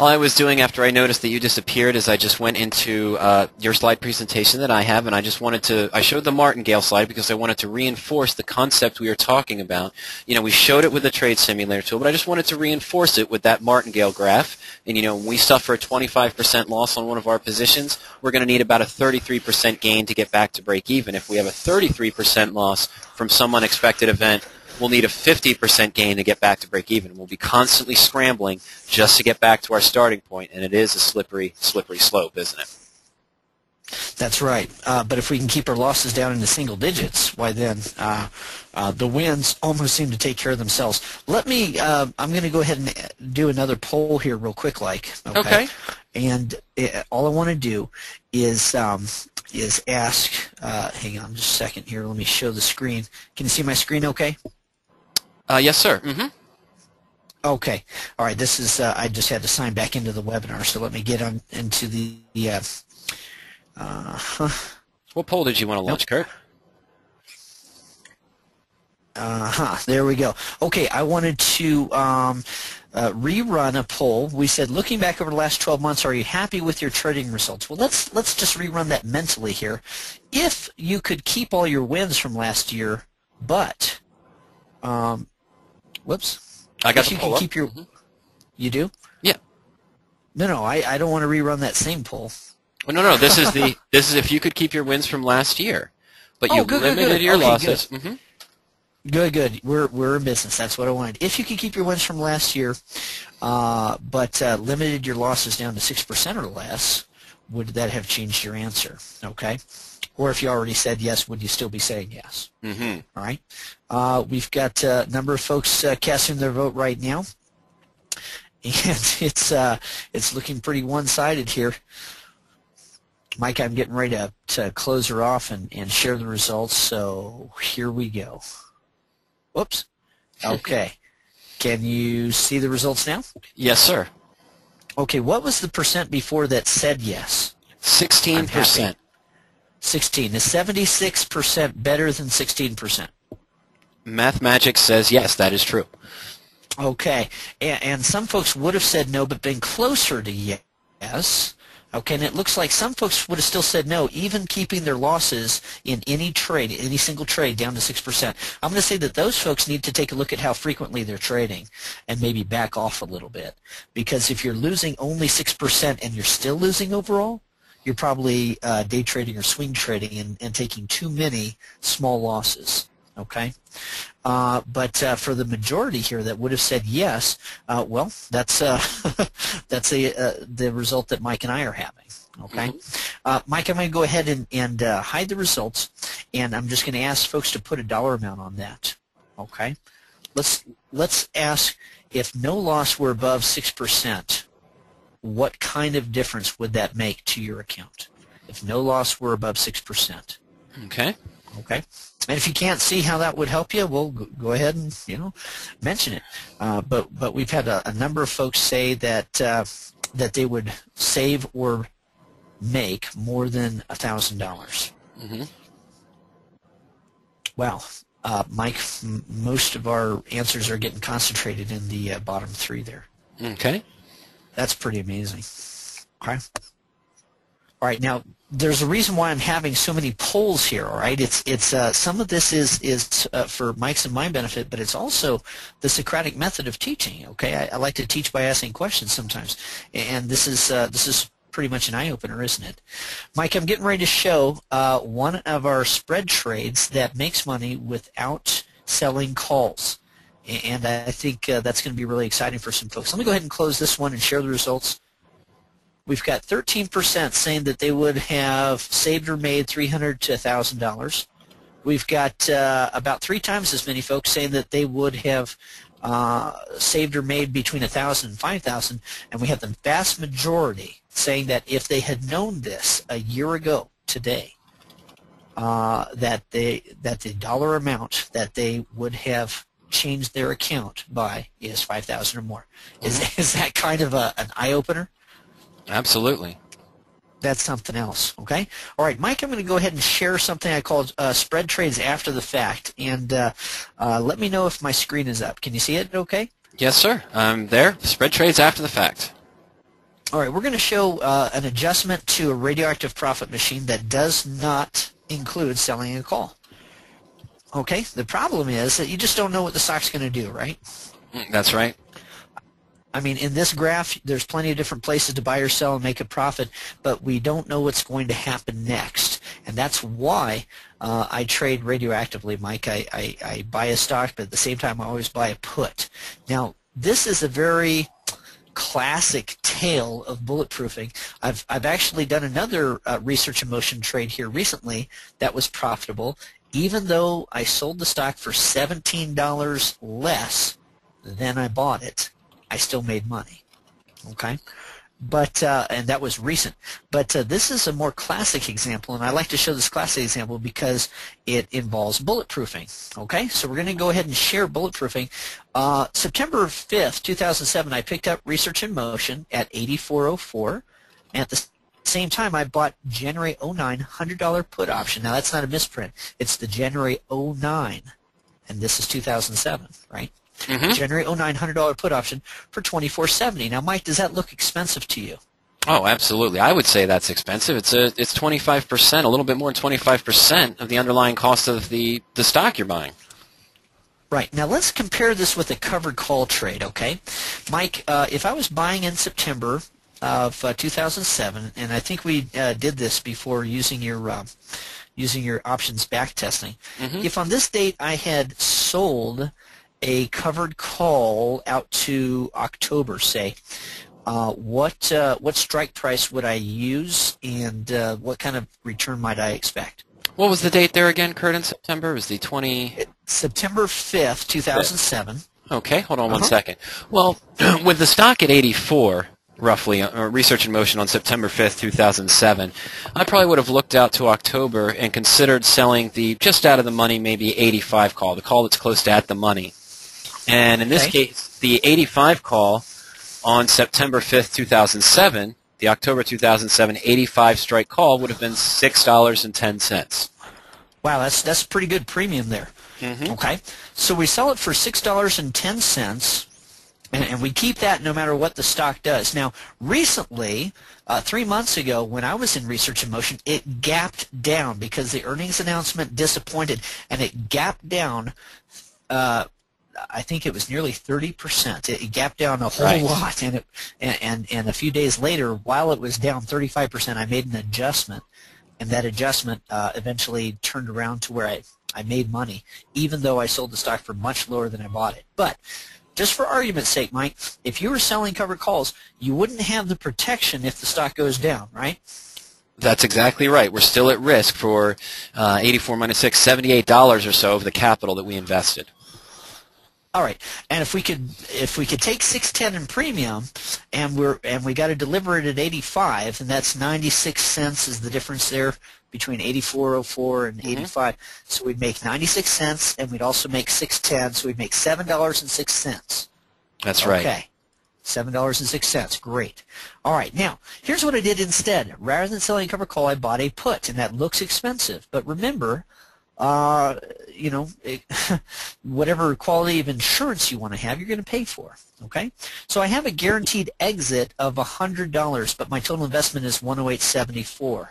I was doing after I noticed that you disappeared is I just went into your slide presentation that I have, and I showed the Martingale slide because I wanted to reinforce the concept we were talking about. You know, we showed it with the trade simulator tool, but I just wanted to reinforce it with that Martingale graph. And, you know, when we suffer a 25% loss on one of our positions, we're going to need about a 33% gain to get back to break even. If we have a 33% loss from some unexpected event, we'll need a 50% gain to get back to break even. We'll be constantly scrambling just to get back to our starting point, and it is a slippery, slippery slope, isn't it? That's right. But if we can keep our losses down into single digits, why then the wins almost seem to take care of themselves. I'm going to go ahead and do another poll here real quick, okay? And all I want to do is ask, hang on just a second here, let me show the screen. Can you see my screen okay? Yes, sir. Mm-hmm. Okay. All right. This is. I just had to sign back into the webinar, so let me get on into the. What poll did you want to launch, Kurt? There we go. Okay, I wanted to rerun a poll. We said, looking back over the last 12 months, are you happy with your trading results? Well, let's just rerun that mentally here. If you could keep all your wins from last year, but whoops. I got if the you poll can up. keep your. You do? Yeah. No, I don't want to rerun that same poll. Well, no. This is if you could keep your wins from last year, but you limited your losses. Good. Mm-hmm. Good. We're in business. That's what I wanted. If you could keep your wins from last year, but limited your losses down to 6% or less, would that have changed your answer? Okay. Or if you already said yes, would you still be saying yes? Mm-hmm. All right. We've got a number of folks casting their vote right now, and it's looking pretty one-sided here. Mike, I'm getting ready to close her off and share the results, so here we go. Whoops. Okay. Can you see the results now? Yes, sir. Okay, what was the percent before that said yes? 16%. 16. Is 76% better than 16%? Math Magic says yes, that is true. Okay, and some folks would have said no, but been closer to yes. Okay, and it looks like some folks would have still said no, even keeping their losses in any trade, any single trade, down to 6%. I'm going to say that those folks need to take a look at how frequently they're trading and maybe back off a little bit. Because if you're losing only 6% and you're still losing overall, you're probably day trading or swing trading and taking too many small losses. Okay, but for the majority here that would have said yes, well, that's the result that Mike and I are having. Okay, Mike, I'm going to go ahead and hide the results, and I'm just going to ask folks to put a dollar amount on that. Okay, let's ask, if no loss were above 6%, what kind of difference would that make to your account? If no loss were above 6%. Okay. Okay. And if you can't see how that would help you, well, go ahead and mention it. But we've had a number of folks say that that they would save or make more than $1,000. Mm-hmm. Wow, Mike, most of our answers are getting concentrated in the bottom three there. Okay. That's pretty amazing. Okay. All right, now there's a reason why I'm having so many polls here. All right, it's some of this is for Mike's and my benefit, but it's also the Socratic method of teaching. Okay, I like to teach by asking questions sometimes, and this is pretty much an eye-opener, isn't it? Mike, I'm getting ready to show one of our spread trades that makes money without selling calls, and I think that's going to be really exciting for some folks. Let me go ahead and close this one and share the results. We've got 13% saying that they would have saved or made $300 to $1,000. We've got about 3 times as many folks saying that they would have saved or made between $1,000 and $5,000, and we have the vast majority saying that if they had known this a year ago today, that the dollar amount that they would have changed their account by is $5,000 or more. Is that kind of an eye-opener? Absolutely. That's something else, okay? All right, Mike, I'm going to go ahead and share something I call spread trades after the fact, and let me know if my screen is up. Can you see it okay? Yes, sir. I'm there. Spread trades after the fact. All right, we're going to show an adjustment to a radioactive profit machine that does not include selling a call. Okay, the problem is that you just don't know what the stock's going to do, right? That's right. I mean, in this graph, there's plenty of different places to buy or sell and make a profit, but we don't know what's going to happen next. And that's why I trade radioactively, Mike. I buy a stock, but at the same time, I always buy a put. Now, this is a very classic tale of bulletproofing. I've actually done another research in motion trade here recently that was profitable, even though I sold the stock for $17 less than I bought it. I still made money. Okay, But and that was recent. But this is a more classic example, and I like to show this classic example because it involves bulletproofing. Okay, so we're going to go ahead and share bulletproofing. September 5th, 2007, I picked up Research in Motion at 84.04. And at the same time, I bought January 09 $100 put option. Now, that's not a misprint. It's the January 09, and this is 2007, right? Mm-hmm. January 09 $100 put option for $24.70. Now, Mike, does that look expensive to you? Oh, absolutely. I would say that's expensive. It's 25%, a little bit more than 25% of the underlying cost of the stock you're buying. Right. Now, let's compare this with a covered call trade, okay? Mike, if I was buying in September of 2007, and I think we did this before using your options back testing. Mm-hmm. If on this date I had sold a covered call out to October, say, what strike price would I use, and what kind of return might I expect? What was the date there again, Kurt, in September? It was the September 5th, 2007. Okay, hold on 1 second. Well, with the stock at 84, roughly, Research in Motion on September 5th, 2007, I probably would have looked out to October and considered selling the just out of the money, maybe 85 call, the call that's close to at the money. And in this case, the 85 call on September 5th, 2007, the October 2007 85 strike call would have been $6.10. Wow, that's a pretty good premium there. Mm-hmm. Okay, so we sell it for $6.10, and we keep that no matter what the stock does. Now, recently, 3 months ago, when I was in Research in Motion, it gapped down because the earnings announcement disappointed, and it gapped down. I think it was nearly 30%. It gapped down a whole lot, and a few days later, while it was down 35%, I made an adjustment, and that adjustment eventually turned around to where I made money, even though I sold the stock for much lower than I bought it. But just for argument's sake, Mike, if you were selling covered calls, you wouldn't have the protection if the stock goes down, right? That's exactly right. We're still at risk for 84 minus 6, $78 or so of the capital that we invested. All right, and if we could take $6.10 in premium, and we got to deliver it at 85, and that's 96 cents is the difference there between 84.04 and 85. So we'd make 96 cents, and we'd also make $6.10, so we'd make $7.06. That's right. Okay, $7.06. Great. All right, now here's what I did instead. Rather than selling a covered call, I bought a put, and that looks expensive, but remember, whatever quality of insurance you want to have, you're going to pay for. Okay, so I have a guaranteed exit of $100, but my total investment is $108.74.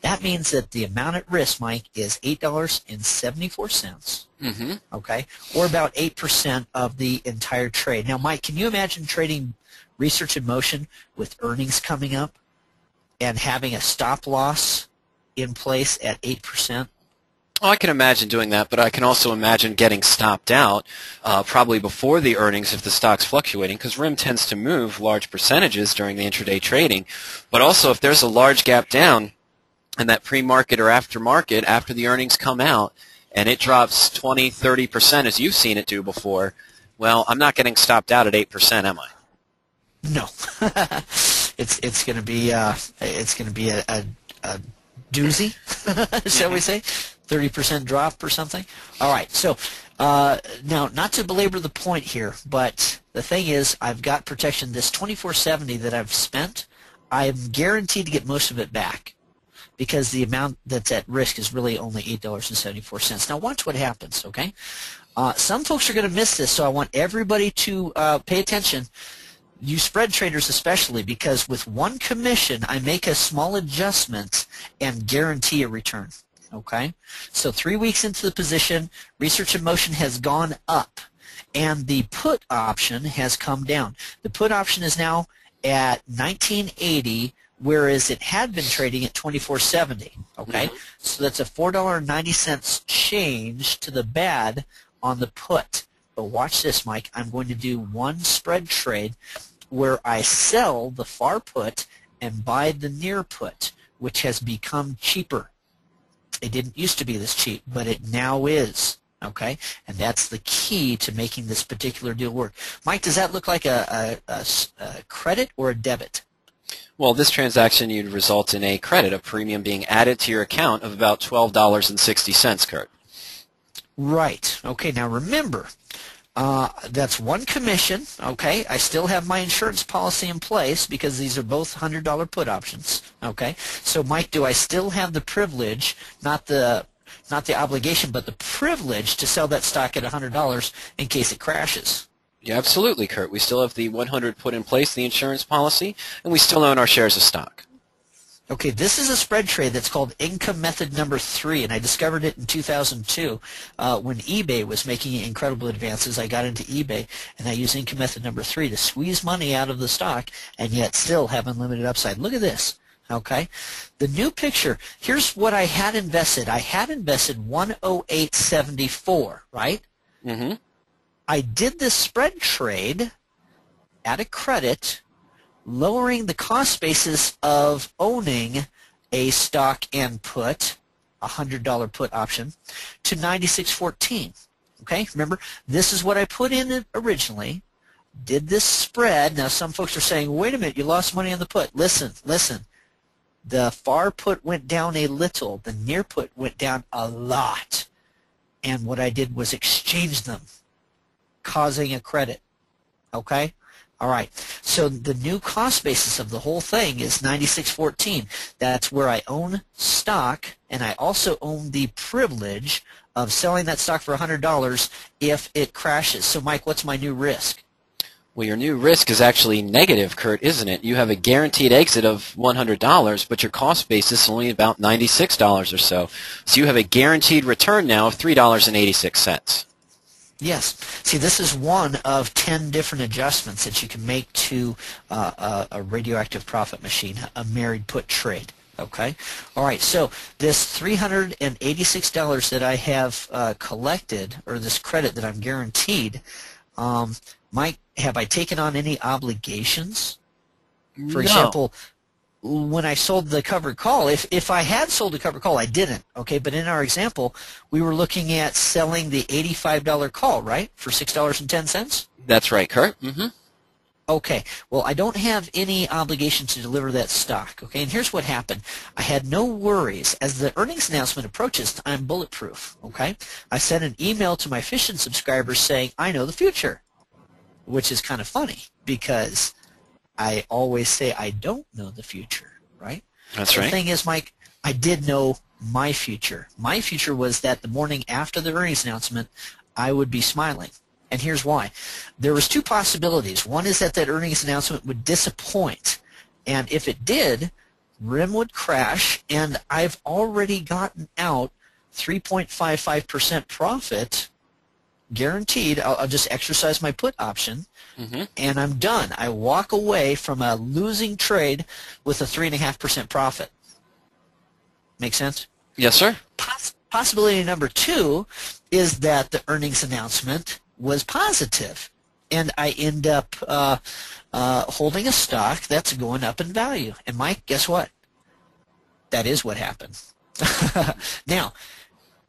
That means that the amount at risk, Mike, is $8.74. Mm-hmm. Okay, or about 8% of the entire trade. Now, Mike, can you imagine trading Research in Motion with earnings coming up and having a stop loss in place at 8%? Oh, I can imagine doing that, but I can also imagine getting stopped out probably before the earnings if the stock's fluctuating, because RIMM tends to move large percentages during the intraday trading. But also, if there's a large gap down and that pre-market or after-market, after the earnings come out, and it drops 20, 30%, as you've seen it do before, well, I'm not getting stopped out at 8%, am I? No. it's going to be a doozy, shall we say? 30% drop or something. All right, so now not to belabor the point here, but the thing is I've got protection. This $24.70 that I've spent, I'm guaranteed to get most of it back because the amount that's at risk is really only $8.74. Now watch what happens, okay? Some folks are going to miss this, so I want everybody to pay attention. You spread traders especially, because with one commission I make a small adjustment and guarantee a return. Okay, so 3 weeks into the position, Research in Motion has gone up, and the put option has come down. The put option is now at 1980, whereas it had been trading at 24.70. Okay, so that's a $4.90 change to the bad on the put. But watch this, Mike. I'm going to do one spread trade where I sell the far put and buy the near put, which has become cheaper. It didn't used to be this cheap, but it now is, okay? And that's the key to making this particular deal work. Mike, does that look like a credit or a debit? Well, this transaction you'd result in a credit, a premium being added to your account of about $12.60, Kurt. Right. Okay, now remember, that's one commission, okay? I still have my insurance policy in place because these are both $100 put options, okay? So, Mike, do I still have the privilege, not the obligation, but the privilege to sell that stock at $100 in case it crashes? Yeah, absolutely, Kurt. We still have the 100 put in place, the insurance policy, and we still own our shares of stock. Okay, this is a spread trade that's called income method number 3, and I discovered it in 2002 when eBay was making incredible advances. I got into eBay, and I used income method number 3 to squeeze money out of the stock and yet still have unlimited upside. Look at this, okay? The new picture, here's what I had invested. I had invested 108.74, right? Mm-hmm. I did this spread trade at a credit, lowering the cost basis of owning a stock and put, a $100 put option, to $96.14. Okay, remember, this is what I put in originally, did this spread. Now some folks are saying, wait a minute, you lost money on the put. Listen. The far put went down a little. The near put went down a lot. And what I did was exchange them, causing a credit. Okay? All right. So the new cost basis of the whole thing is $96.14. That's where I own stock, and I also own the privilege of selling that stock for $100 if it crashes. So, Mike, what's my new risk? Well, your new risk is actually negative, Kurt, isn't it? You have a guaranteed exit of $100, but your cost basis is only about $96 or so. So you have a guaranteed return now of $3.86. Yes. See, this is one of 10 different adjustments that you can make to a radioactive profit machine, a married put trade. Okay? All right, so this $386 that I have collected, or this credit that I'm guaranteed, Mike, have I taken on any obligations? For example, when I sold the covered call, if I had sold the covered call, I didn't, okay? But in our example, we were looking at selling the $85 call, right, for $6.10? That's right, Kurt. Mm-hmm. Okay, well, I don't have any obligation to deliver that stock, okay? And here's what happened. I had no worries. As the earnings announcement approaches, I'm bulletproof, okay? I sent an email to my Fission subscribers saying, I know the future, which is kind of funny because I always say I don't know the future, right? That's right. The thing is, Mike, I did know my future. My future was that the morning after the earnings announcement, I would be smiling. And here's why. There was two possibilities. One is that earnings announcement would disappoint. And if it did, RIMM would crash, and I've already gotten out 3.55% profit guaranteed. I'll just exercise my put option, and I'm done. I walk away from a losing trade with a 3.5% profit. Make sense? Yes, sir. Possibility number 2 is that the earnings announcement was positive, and I end up holding a stock that's going up in value. And Mike, guess what? That is what happened. Now,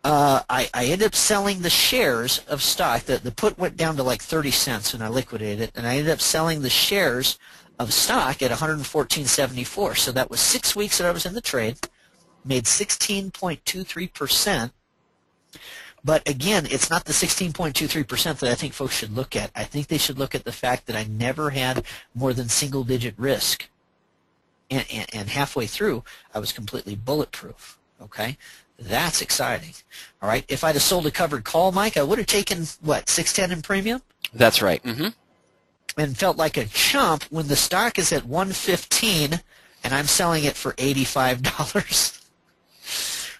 I ended up selling the shares of stock. The put went down to like 30 cents when I liquidated it, and I ended up selling the shares of stock at 114.74. So that was 6 weeks that I was in the trade, made 16.23%. But again, it's not the 16.23% that I think folks should look at. I think they should look at the fact that I never had more than single-digit risk. And halfway through, I was completely bulletproof. Okay? That's exciting. All right? If I'd have sold a covered call, Mike, I would have taken, what, 610 in premium? That's right. And felt like a chump when the stock is at 115 and I'm selling it for $85.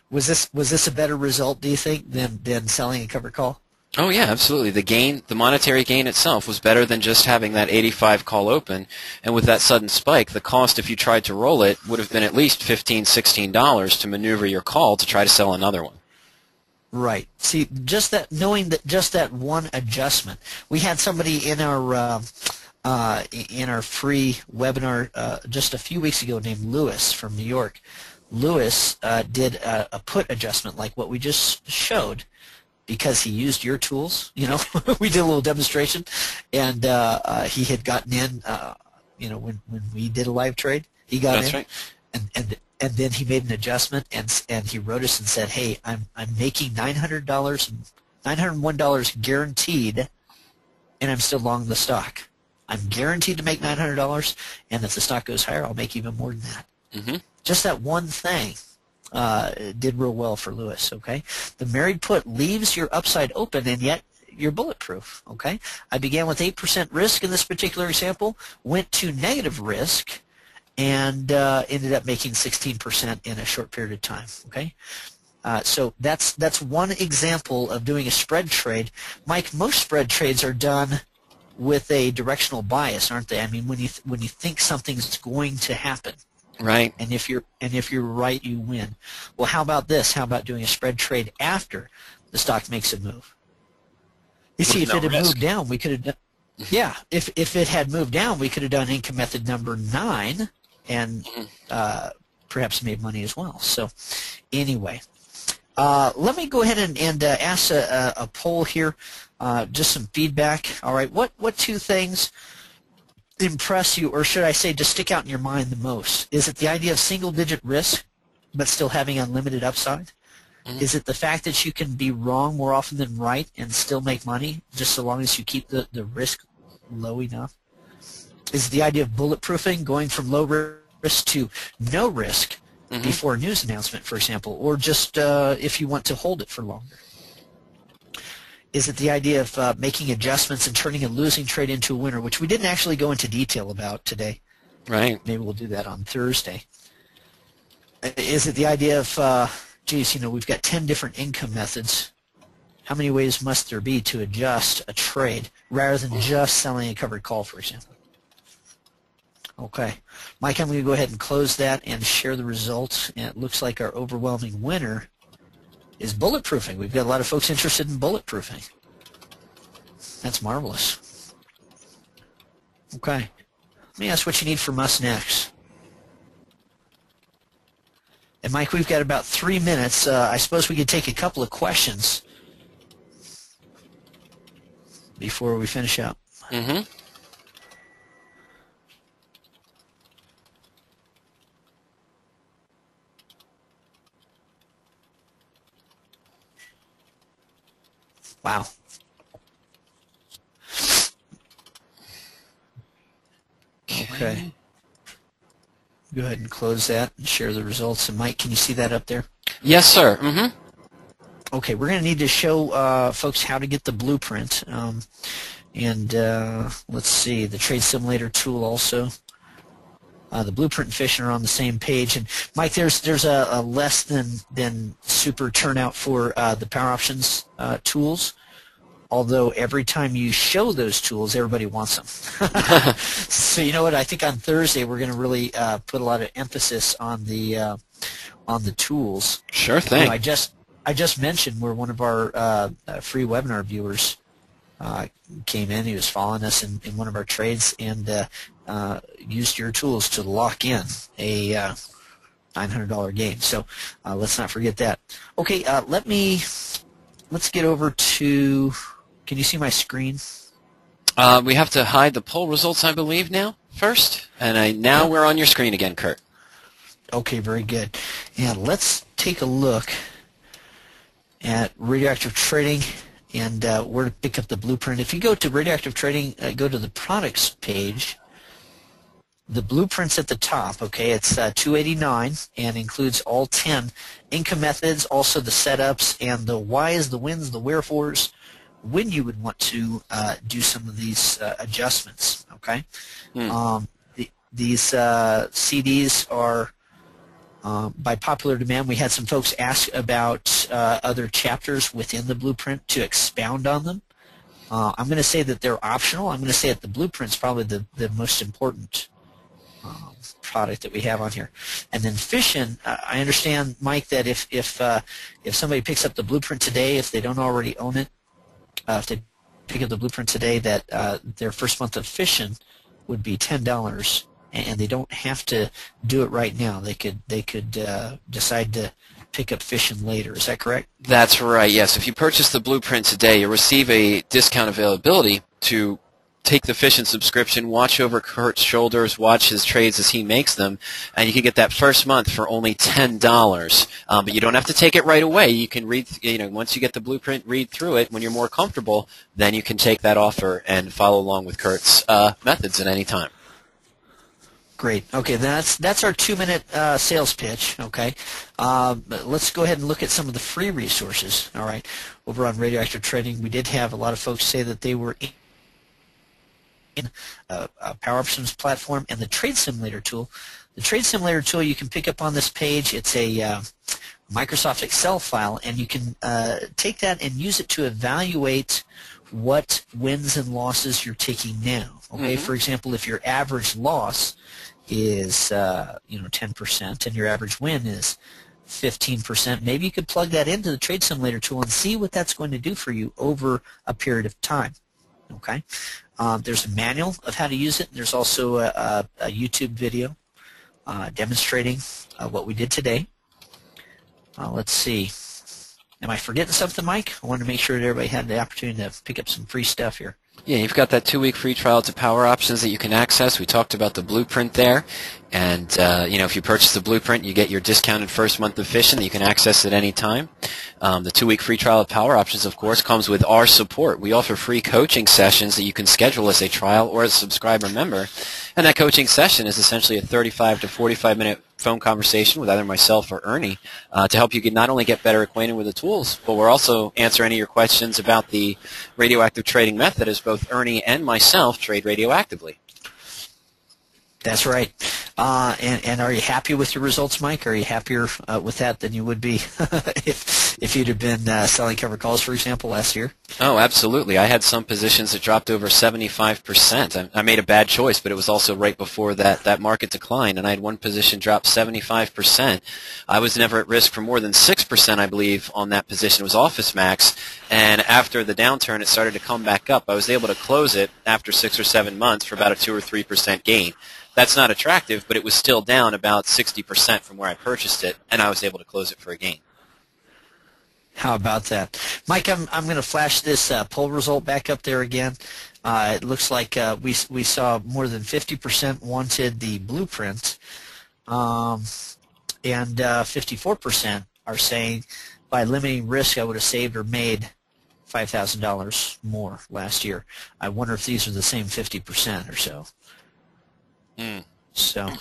Was this a better result, do you think, than selling a covered call? Oh yeah, absolutely. The monetary gain itself was better than just having that 85 call open. And with that sudden spike, the cost if you tried to roll it would have been at least $15, $16 to maneuver your call to try to sell another one. Right. See, just that one adjustment. We had somebody in our free webinar just a few weeks ago named Lewis from New York. Lewis did a put adjustment like what we just showed because he used your tools. You know, we did a little demonstration, and he had gotten in, when we did a live trade, He got That's in, right. and then he made an adjustment, and he wrote us and said, hey, I'm making $901 guaranteed, and I'm still long the stock. I'm guaranteed to make $900, and if the stock goes higher, I'll make even more than that. Mm-hmm. Just that one thing did real well for Lewis, okay? The married put leaves your upside open, and yet you're bulletproof, okay? I began with 8% risk in this particular example, went to negative risk, and ended up making 16% in a short period of time, okay? So that's one example of doing a spread trade. Mike, most spread trades are done with a directional bias, aren't they? I mean, when you think something's going to happen, Right. and if you're right, you win. Well, how about this? How about doing a spread trade after the stock makes a move? You see, if it had moved down, we could have done. Yeah, if it had moved down, we could have done income method number 9, and perhaps made money as well. So, anyway. Let me go ahead and ask a poll here, just some feedback. All right, what 2 things impress you, or should I say just stick out in your mind the most? Is it the idea of single-digit risk but still having unlimited upside? Mm-hmm. Is it the fact that you can be wrong more often than right and still make money, just so long as you keep the risk low enough? Is it the idea of bulletproofing, going from low risk to no risk, mm-hmm. before a news announcement, for example, or just if you want to hold it for longer? Is it the idea of making adjustments and turning a losing trade into a winner, which we didn't actually go into detail about today? Right. Maybe we'll do that on Thursday. Is it the idea of, geez, we've got 10 different income methods. How many ways must there be to adjust a trade rather than just selling a covered call, for example? Okay. Mike, I'm going to go ahead and close that and share the results. And it looks like our overwhelming winner is bulletproofing. We've got a lot of folks interested in bulletproofing. That's marvelous. Okay. Let me ask what you need from us next. And Mike, we've got about 3 minutes. I suppose we could take a couple of questions before we finish up. Mm-hmm. Wow. Okay. Go ahead and close that and share the results. And Mike, can you see that up there? Yes, sir. Mm-hmm. Okay, we're going to need to show folks how to get the blueprint. Let's see, the trade simulator tool also. The blueprint and Fission are on the same page. And Mike, there's a less than super turnout for the Power Options tools. Although every time you show those tools, everybody wants them. So you know what? I think on Thursday we're going to really put a lot of emphasis on the tools. Sure thing. I just mentioned where one of our free webinar viewers came in. He was following us in one of our trades and used your tools to lock in a $900 gain. So let's not forget that. Okay, let's get over to. Can you see my screen? We have to hide the poll results, I believe, now first. And now we're on your screen again, Kurt. Okay, very good. And let's take a look at radioactive trading and where to pick up the blueprint. If you go to radioactive trading, go to the products page. The blueprint's at the top. Okay, it's 289 and includes all 10 income methods, also the setups and the whys, the whens, the wherefores, when you would want to do some of these adjustments. Okay, these CDs are by popular demand. We had some folks ask about other chapters within the blueprint to expound on them. I'm going to say that they're optional. I'm going to say that the blueprint's probably the most important product that we have on here. And then Fission, I understand, Mike, that if somebody picks up the blueprint today, if they don't already own it, if they pick up the blueprint today, that their first month of Fission would be $10, and they don't have to do it right now. They could decide to pick up Fission later. Is that correct? That's right. Yes. If you purchase the blueprint today, you'll receive a discount availability to take the Efficient subscription, watch over Kurt's shoulders, watch his trades as he makes them, and you can get that first month for only $10. But you don't have to take it right away. You can read, once you get the blueprint, read through it. When you're more comfortable, then you can take that offer and follow along with Kurt's methods at any time. Great. Okay, that's our 2-minute sales pitch. Okay, let's go ahead and look at some of the free resources. All right, over on Radioactive Trading, we did have a lot of folks say that they were in Power Options platform and the Trade Simulator tool. The Trade Simulator tool you can pick up on this page. It's a Microsoft Excel file, and you can take that and use it to evaluate what wins and losses you're taking now. Okay, for example, if your average loss is 10% and your average win is 15%, maybe you could plug that into the Trade Simulator tool and see what that's going to do for you over a period of time. Okay, there's a manual of how to use it. There's also a YouTube video demonstrating what we did today. Let's see. Am I forgetting something, Mike? I wanted to make sure that everybody had the opportunity to pick up some free stuff here. Yeah, you've got that 2-week free trial to Power Options that you can access. We talked about the blueprint there. And, if you purchase the blueprint, you get your discounted first month of Efficient. You can access it any time. The 2-week free trial of Power Options, of course, comes with our support. We offer free coaching sessions that you can schedule as a trial or as a subscriber member. And that coaching session is essentially a 35 to 45-minute phone conversation with either myself or Ernie to help you not only get better acquainted with the tools, but we'll also answer any of your questions about the radioactive trading method, as both Ernie and myself trade radioactively. That's right. And are you happy with your results, Mike? Are you happier with that than you would be if you'd have been selling covered calls, for example, last year? Oh, absolutely. I had some positions that dropped over 75%. I made a bad choice, but it was also right before that market decline, and I had one position drop 75%. I was never at risk for more than 6%, I believe, on that position. It was Office Max, and after the downturn, it started to come back up. I was able to close it after 6 or 7 months for about a 2 or 3% gain. That's not attractive, but it was still down about 60% from where I purchased it, and I was able to close it for a gain. How about that? Mike, I'm going to flash this poll result back up there again. It looks like we saw more than 50% wanted the blueprint, and 54% are saying by limiting risk I would have saved or made $5,000 more last year. I wonder if these are the same 50% or so. So,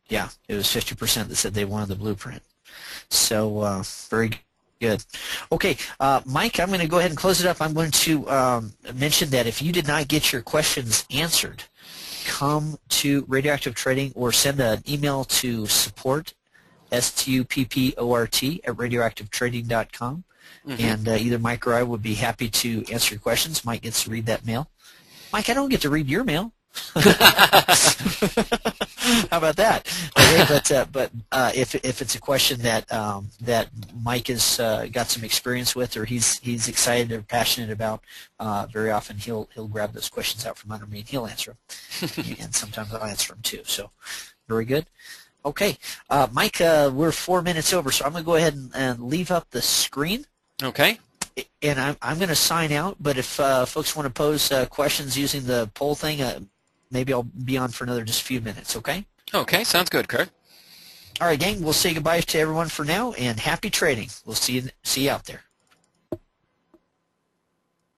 yeah, it was 50% that said they wanted the blueprint. So, very good. Okay, Mike, I'm going to go ahead and close it up. I'm going to mention that if you did not get your questions answered, come to Radioactive Trading or send an email to support, STUPPORT, at radioactivetrading.com. And either Mike or I would be happy to answer your questions. Mike gets to read that mail. Mike, I don't get to read your mail. How about that? Okay, but if it's a question that that Mike has got some experience with, or he's excited or passionate about, very often he'll grab those questions out from under me and he'll answer them. And sometimes I'll answer them too. So very good. Okay, Mike, we're 4 minutes over, so I'm going to go ahead and leave up the screen. Okay. And I'm going to sign out, but if folks want to pose questions using the poll thing, maybe I'll be on for another just a few minutes, okay? Okay, sounds good, Kurt. All right, gang, we'll say goodbye to everyone for now, and happy trading. We'll see you out there.